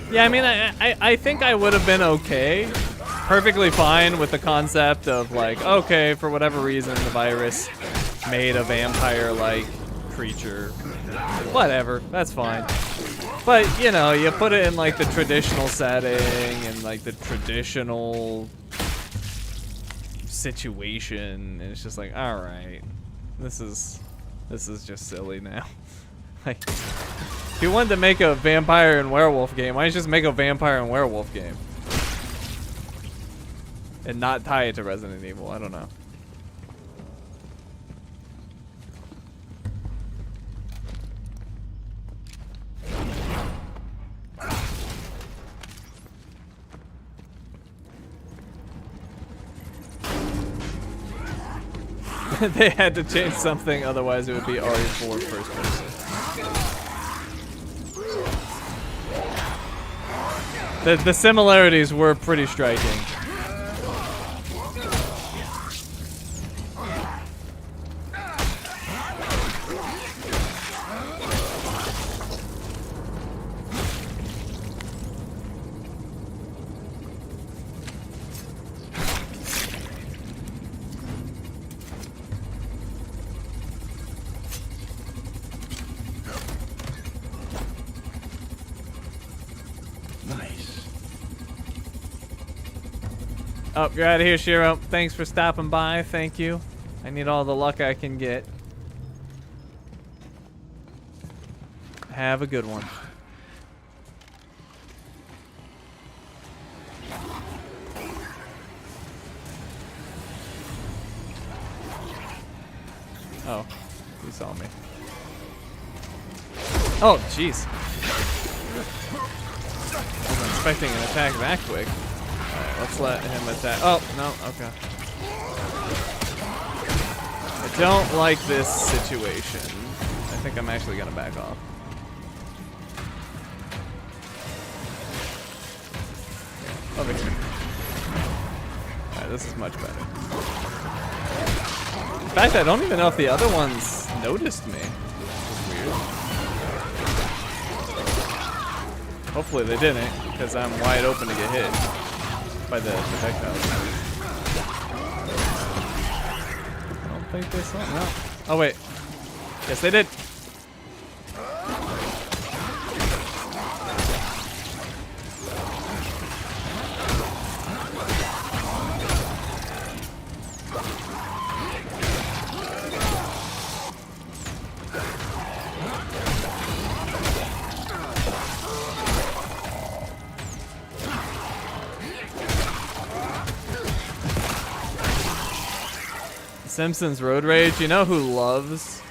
Yeah, I mean, I think I would have been okay, perfectly fine with the concept of like, okay, for whatever reason, the virus made a vampire-like creature. Whatever, that's fine. But, you know, you put it in like the traditional setting and like the traditional situation, and it's just like, all right, this is just silly now. Like, if you wanted to make a vampire and werewolf game, why don't you just make a vampire and werewolf game? And not tie it to Resident Evil, I don't know. They had to change something, otherwise it would be RE4 first person. The similarities were pretty striking. Oh, you're out of here, Shiro. Thanks for stopping by. Thank you. I need all the luck I can get. Have a good one. Oh, he saw me. Oh, jeez. I wasn't expecting an attack that quick. Alright, let's let him attack. Oh, no, okay. I don't like this situation. I think I'm actually gonna back off. Over here. Yeah, this is much better. In fact, I don't even know if the other ones noticed me. It's weird. Hopefully they didn't, because I'm wide open to get hit by the projectiles. I don't think they saw. No. Oh wait. Yes, they did. Simpsons Road Rage. You know who loves?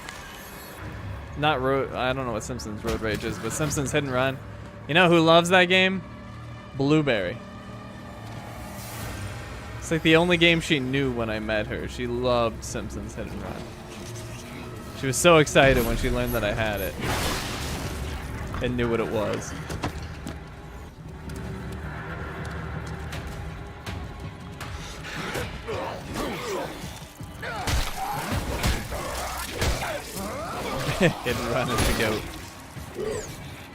Not road. I don't know what Simpsons Road Rage is, but Simpsons Hit and Run. You know who loves that game? Blueberry. It's like the only game she knew when I met her. She loved Simpsons Hit and Run. She was so excited when she learned that I had it and knew what it was. Hit and Run is the goat.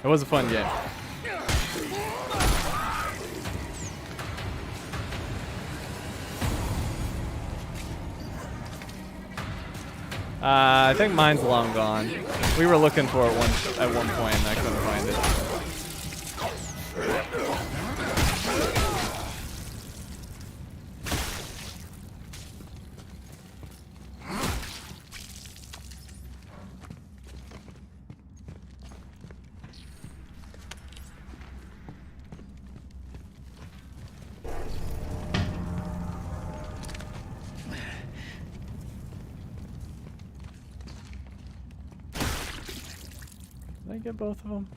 It was a fun game. I think mine's long gone. We were looking for it at one point and I couldn't find it. Did I get both of them?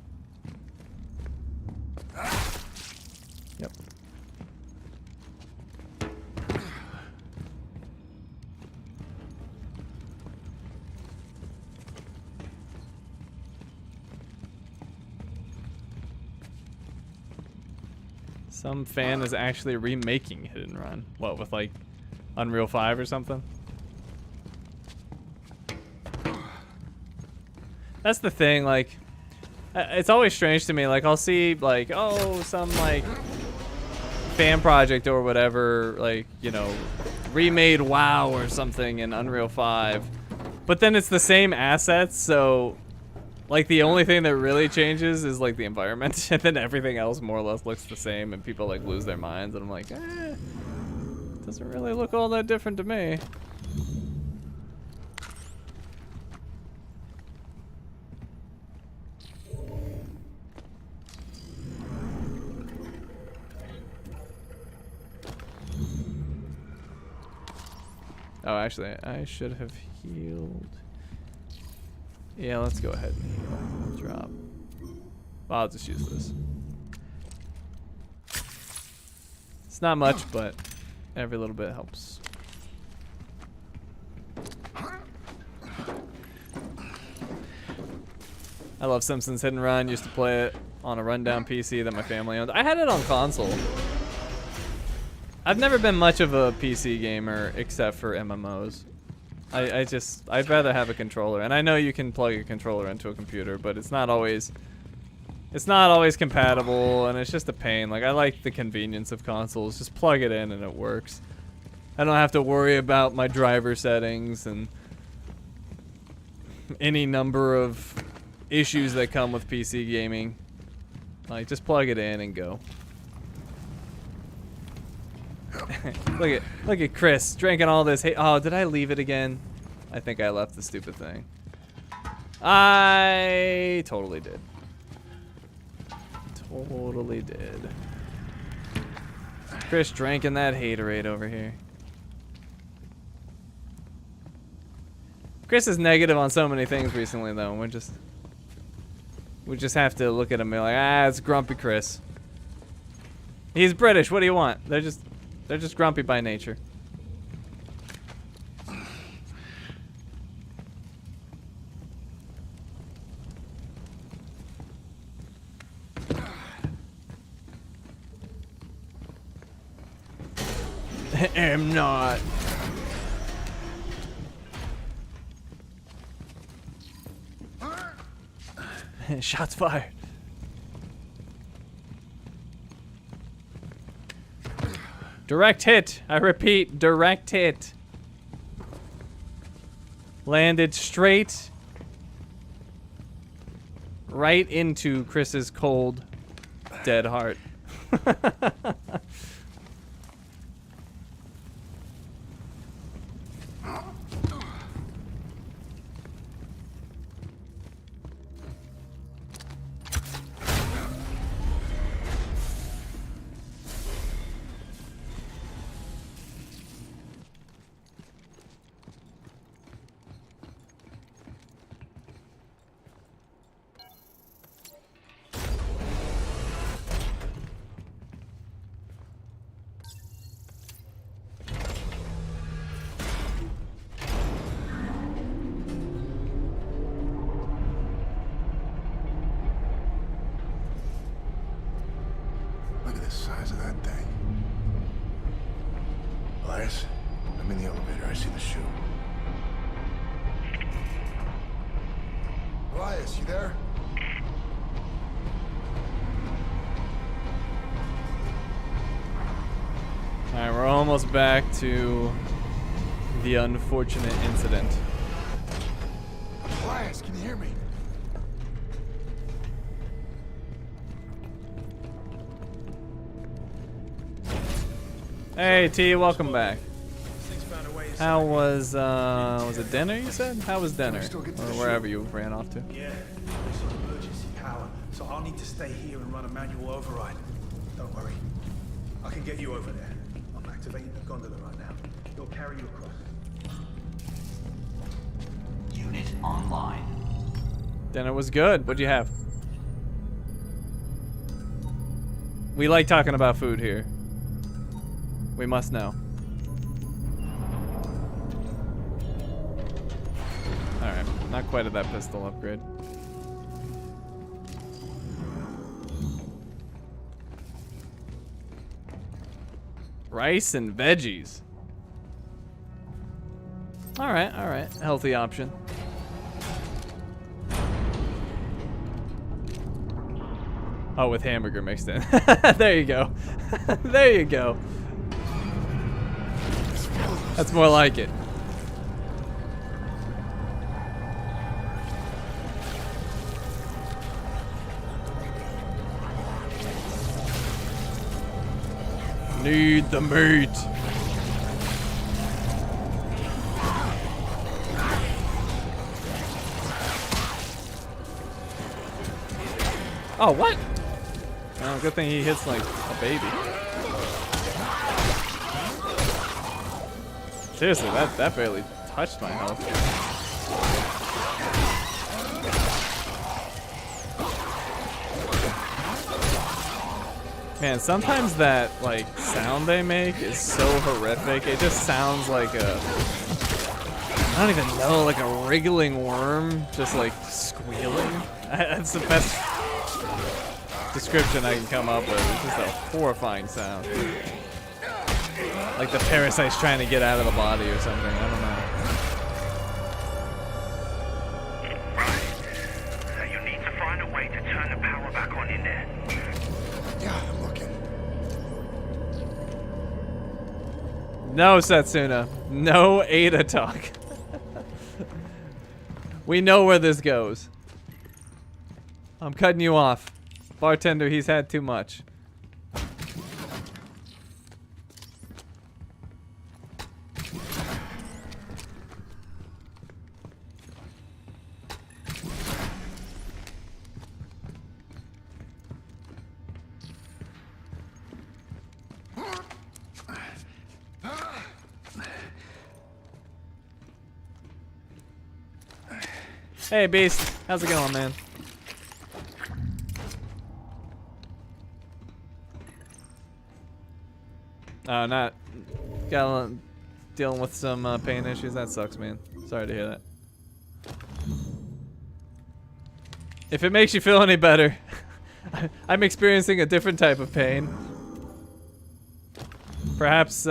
Yep. Some fan is actually remaking Hit and Run. What, with like Unreal 5 or something? That's the thing, like, it's always strange to me, like, I'll see, like, oh, some, like, fan project or whatever, like, you know, remade WoW or something in Unreal 5, but then it's the same assets, so, like, the only thing that really changes is, like, the environment, and then everything else more or less looks the same, and people, like, lose their minds, and I'm like, doesn't really look all that different to me. Oh, actually, I should have healed. Yeah, let's go ahead and heal. Drop. Well, I'll just use this. It's not much, but every little bit helps. I love Simpsons Hit and Run. Used to play it on a rundown PC that my family owned. I had it on console. I've never been much of a PC gamer except for MMOs. I'd rather have a controller. And I know you can plug a controller into a computer, but it's not always compatible, and it's just a pain. Like, I like the convenience of consoles. Just plug it in and it works. I don't have to worry about my driver settings and any number of issues that come with PC gaming. Like, just plug it in and go. Look at Chris drinking all this. Hey, oh, did I leave it again? I think I left the stupid thing. I totally did. Totally did. Chris drinking that haterade over here. Chris is negative on so many things recently, though. We just have to look at him and be like, it's grumpy Chris. He's British. What do you want? They're just grumpy by nature. am not. Shots fired. Direct hit. I repeat, direct hit. Landed straight right into Chris's cold, dead heart. Look at the size of that thing. Elias, I'm in the elevator. I see the shoe. Elias, you there? Alright, we're almost back to the unfortunate incident. Elias, can you hear me? Hey T, welcome back. Things found a way inside. How was it dinner you said? How was dinner? Or wherever you ran off to. Yeah, it's on emergency power, so I'll need to stay here and run a manual override. Don't worry. I can get you over there. I'm activating the gondola right now. It'll carry you across. Unit online. Dinner was good. What'd you have? We like talking about food here. We must know. Alright, not quite at that pistol upgrade. Rice and veggies. Alright, alright. Healthy option. Oh, with hamburger mixed in. There you go. There you go. That's more like it. Need the meat. Oh, what? Oh, good thing he hits like a baby. Seriously, that barely touched my health. Man, sometimes that like sound they make is so horrific. It just sounds like a, I don't even know, like a wriggling worm just like squealing. That's the best description I can come up with. It's just a horrifying sound. Like the parasite's trying to get out of the body or something. I don't know. Right. You need to find a way to turn the power back on in there. Yeah, I'm looking. No, Setsuna. No Ada talk. We know where this goes. I'm cutting you off. Bartender, he's had too much. Hey, Beast. How's it going, man? Oh, not... dealing with some pain issues. That sucks, man. Sorry to hear that. If it makes you feel any better, I'm experiencing a different type of pain. Perhaps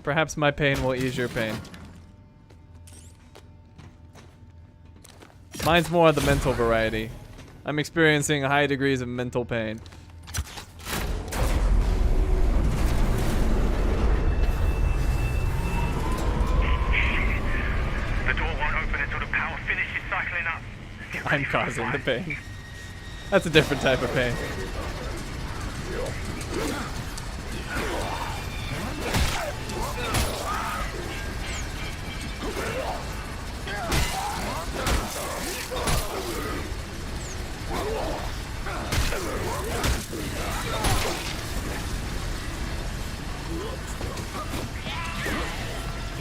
Perhaps my pain will ease your pain. Mine's more of the mental variety. I'm experiencing high degrees of mental pain. The door won't open until the power finishes cycling up. I'm causing the pain. That's a different type of pain.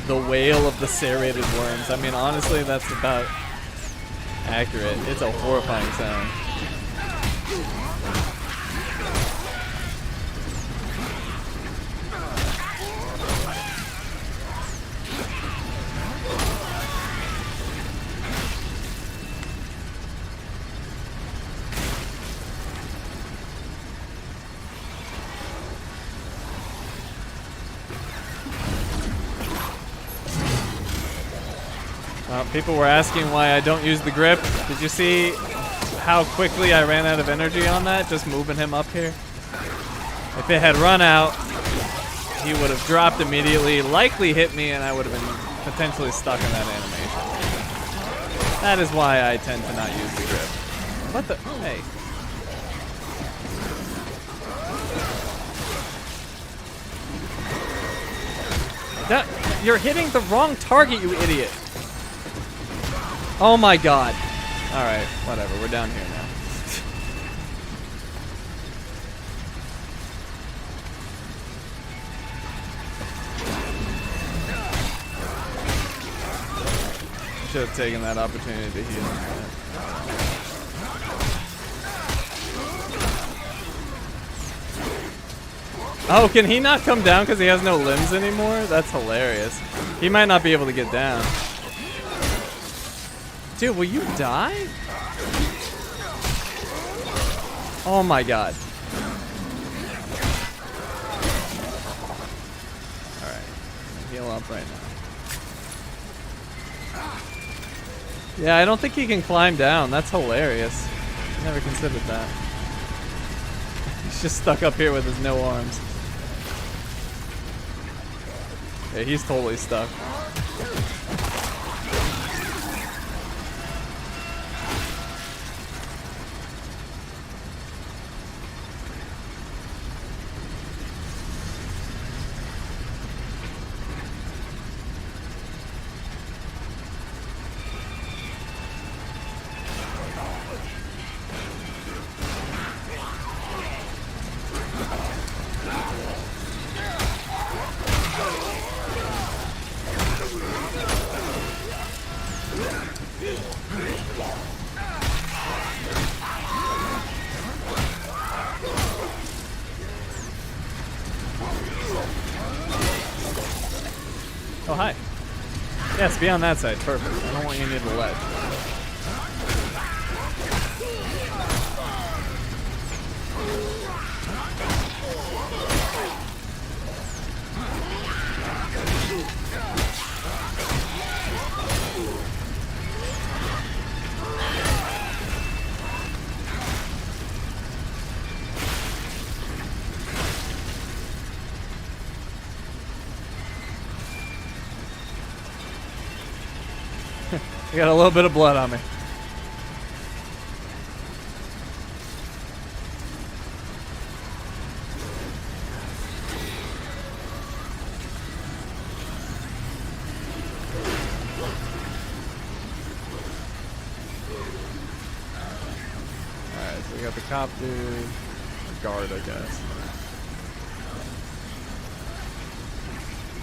The wail of the serrated worms. I mean, honestly, that's about accurate. It's a horrifying sound. People were asking why I don't use the grip. Did you see how quickly I ran out of energy on that, just moving him up here? If it had run out, he would have dropped immediately, likely hit me, and I would have been potentially stuck in that animation. That is why I tend to not use the grip. What the? Hey. You're hitting the wrong target, you idiot. Oh my god. Alright, whatever. We're down here now. Should have taken that opportunity to heal. Oh, can he not come down because he has no limbs anymore? That's hilarious. He might not be able to get down. Dude, will you die? Oh my god. Alright. Heal up right now. Yeah, I don't think he can climb down. That's hilarious. Never considered that. He's just stuck up here with his no arms. Yeah, he's totally stuck. Oh, hi. Yes, be on that side. Perfect. I don't want you near the ledge. I got a little bit of blood on me. Alright, so we got the cop dude, the guard, I guess.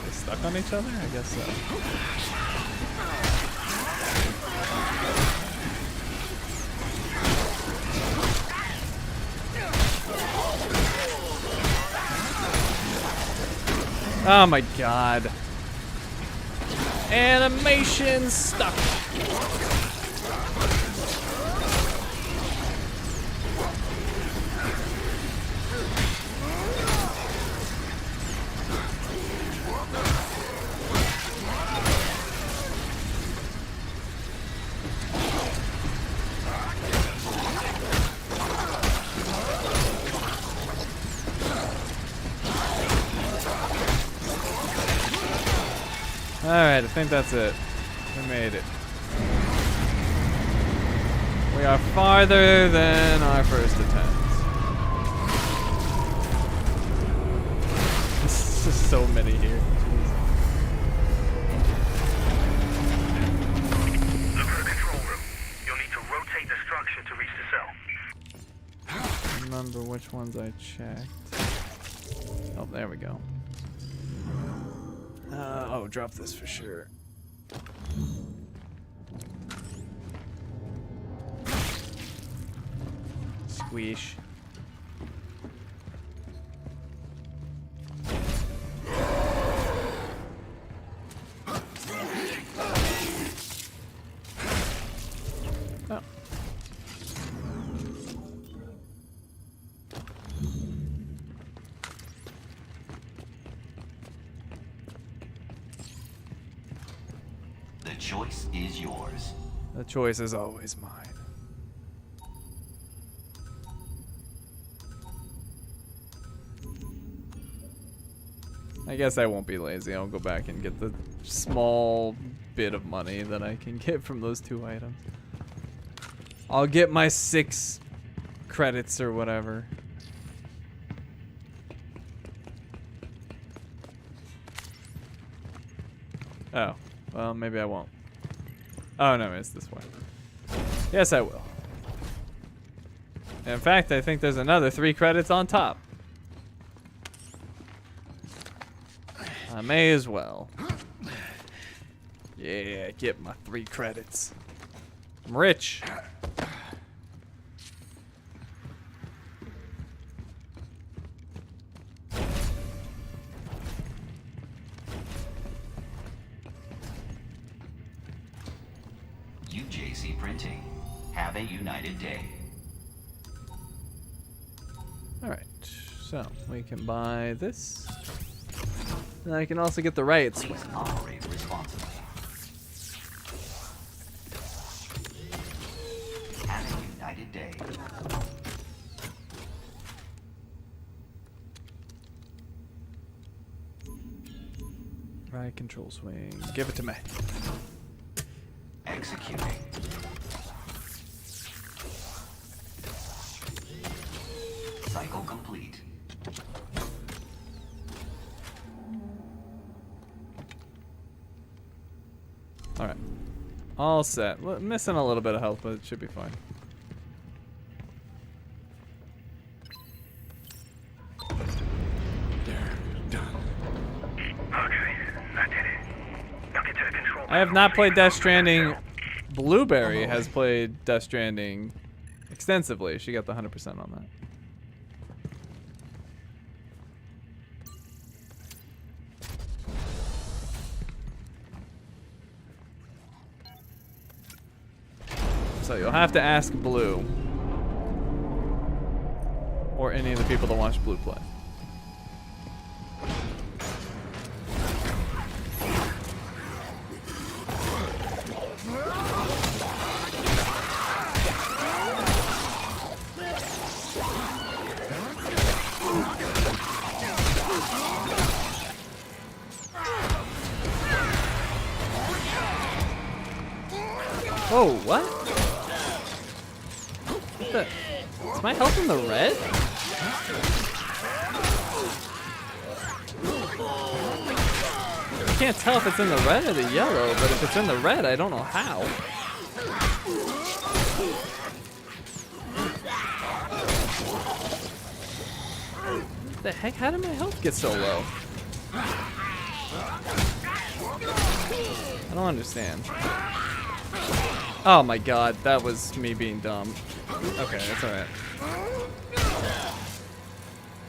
They stuck on each other? I guess so. Oh my god. Animation stuck. Alright, I think that's it. We made it. We are farther than our first attempt. This is so many here. Look for the control room. You'll need to rotate the structure to reach the cell. Remember which ones I checked. Oh, there we go. Oh, drop this for sure. Squish. Oh. The choice is yours. The choice is always mine. I guess I won't be lazy. I'll go back and get the small bit of money that I can get from those 2 items. I'll get my 6 credits or whatever. Oh, well, maybe I won't. Oh, no, it's this way. Yes, I will. In fact, I think there's another 3 credits on top. I may as well. Yeah, get my 3 credits. I'm rich. UJC Printing. Have a united day. Alright, so we can buy this. And I can also get the right swing. Please operate responsibly. Have a united day. Right control swing. Give it to me. Executing. Cycle complete. Alright. All set. Missing a little bit of health, but it should be fine. I have not played Death Stranding. Blueberry has played Death Stranding extensively. She got the 100% on that. So you'll have to ask Blue. Or any of the people that watch Blue play. Oh, what? Is my health in the red? I can't tell if it's in the red or the yellow, but if it's in the red, I don't know how. What the heck? How did my health get so low? I don't understand. Oh my god, that was me being dumb. Okay, that's alright.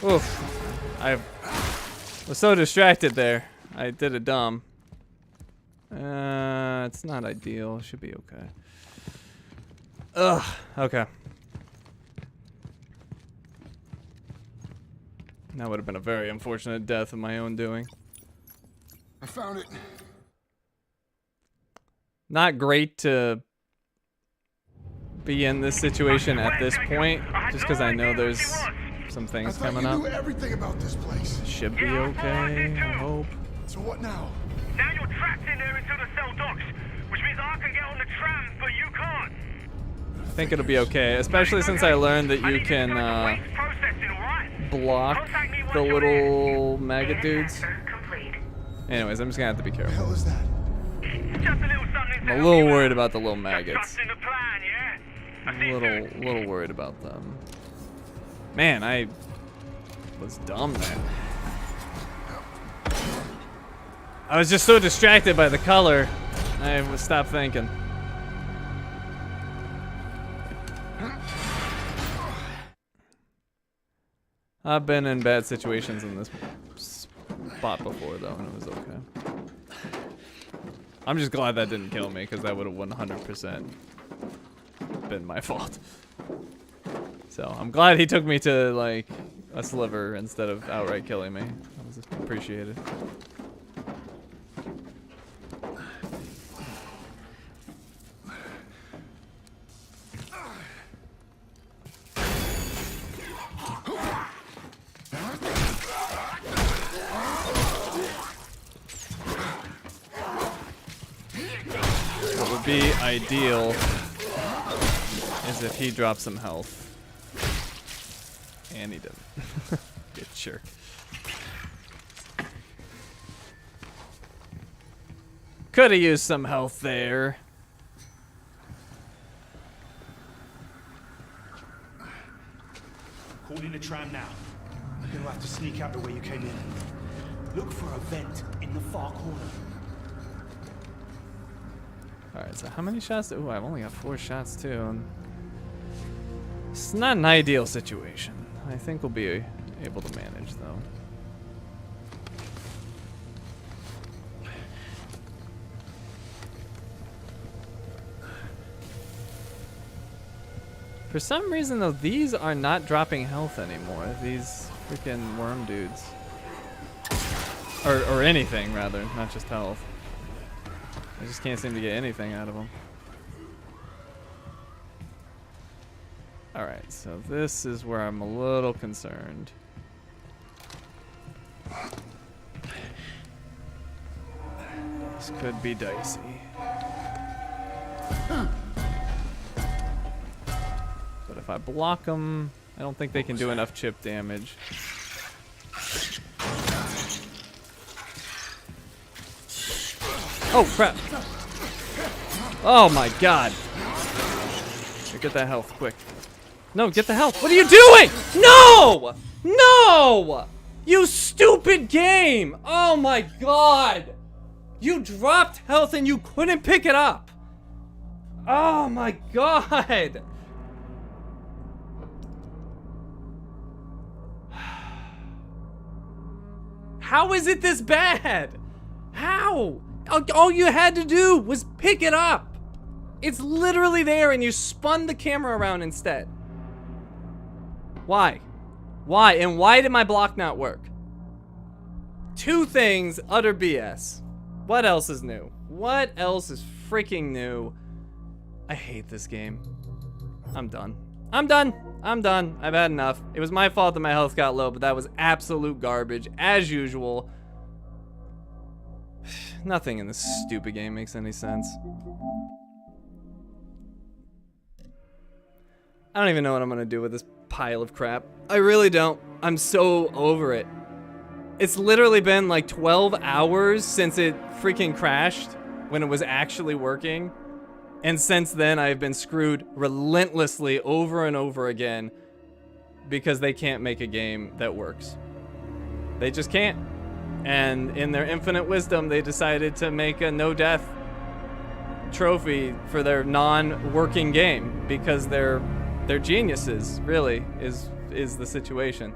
Oof. I was so distracted there. I did a dumb. It's not ideal. It should be okay. Ugh. Okay. That would have been a very unfortunate death of my own doing. I found it. Not great to be in this situation at this point, just because I know there's some things coming up. I thought you knew everything about this place. Should be okay, I hope. So what now? Now you're trapped in there until the cell docks, which means I can get on the tram, but you can't. I think it'll be okay, especially since I learned that you can block the little maggot dudes. Anyways, I'm just gonna have to be careful. What was that? I'm a little worried about the little maggots. Trust in the plan, yeah? I see you soon. Little worried about them. Man, I was dumb there. I was just so distracted by the color, I stopped thinking. I've been in bad situations in this spot before, though, and it was okay. I'm just glad that didn't kill me, because that would have 100% been my fault. So I'm glad he took me to, like, a sliver instead of outright killing me. That was appreciated. What would be ideal is if he dropped some health. And he didn't. Good jerk. Could have used some health there. Calling the tram now. You'll have to sneak out the way you came in. Look for a vent in the far corner. Alright, so how many shots? Ooh, I've only got 4 shots too. And it's not an ideal situation. I think we'll be able to manage though. For some reason though, these are not dropping health anymore. These freaking worm dudes. Or anything rather, not just health. I just can't seem to get anything out of them. Alright, so this is where I'm a little concerned. This could be dicey. But if I block them, I don't think they can do enough chip damage. Oh, crap. Oh, my God. Get that health, quick. No, get the health. What are you doing? No! No! You stupid game! Oh, my God. You dropped health and you couldn't pick it up. Oh, my God. How is it this bad? How? All you had to do was pick it up. It's literally there and you spun the camera around instead. Why? Why? And why did my block not work? 2 things, utter BS. What else is new? What else is freaking new? I hate this game. I'm done. I'm done. I'm done. I've had enough. It was my fault that my health got low, but that was absolute garbage, as usual. Nothing in this stupid game makes any sense. I don't even know what I'm gonna do with this pile of crap. I really don't. I'm so over it. It's literally been like 12 hours since it freaking crashed when it was actually working. And since then, I've been screwed relentlessly over and over again because they can't make a game that works. They just can't. And in their infinite wisdom, they decided to make a no-death trophy for their non-working game because they're geniuses, really, is the situation.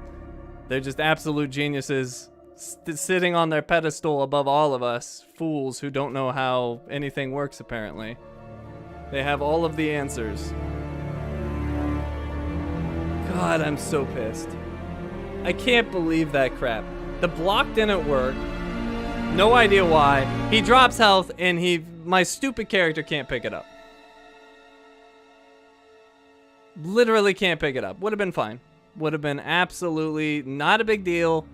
They're just absolute geniuses sitting on their pedestal above all of us, fools who don't know how anything works, apparently. They have all of the answers. God, I'm so pissed. I can't believe that crap. The block didn't work. No idea why. He drops health and my stupid character can't pick it up. Literally can't pick it up. Would have been fine. Would have been absolutely not a big deal.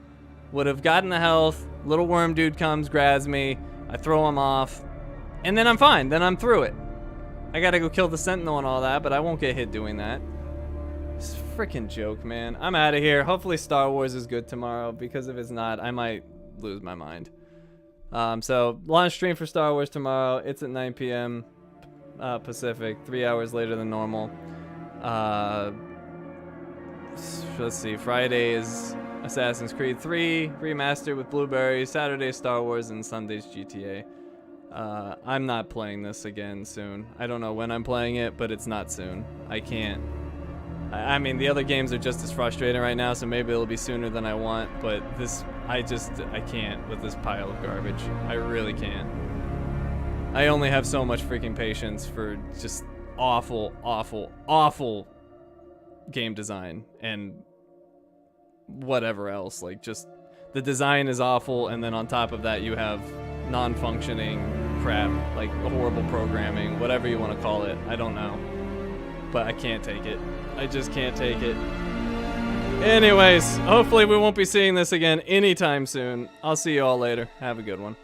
Would have gotten the health. Little worm dude comes, grabs me, I throw them off, and then I'm fine. Then I'm through it. I gotta go kill the Sentinel and all that, but I won't get hit doing that. It's a freaking joke, man. I'm out of here. Hopefully Star Wars is good tomorrow, because if it's not, I might lose my mind. So launch stream for Star Wars tomorrow. It's at 9 p.m. Pacific, 3 hours later than normal. Let's see. Friday is Assassin's Creed 3 remastered with Blueberry. Saturday Star Wars, and Sunday's GTA. I'm not playing this again soon. I don't know when I'm playing it, but it's not soon. I can't. I mean, the other games are just as frustrating right now, so maybe it'll be sooner than I want, but this, I can't with this pile of garbage. I really can't. I only have so much freaking patience for just awful, awful, awful game design and whatever else. Like, just the design is awful, and then on top of that you have non-functioning crap, like horrible programming, whatever you want to call it. I don't know, but I can't take it. I just can't take it. Anyways, hopefully we won't be seeing this again anytime soon. I'll see you all later. Have a good one.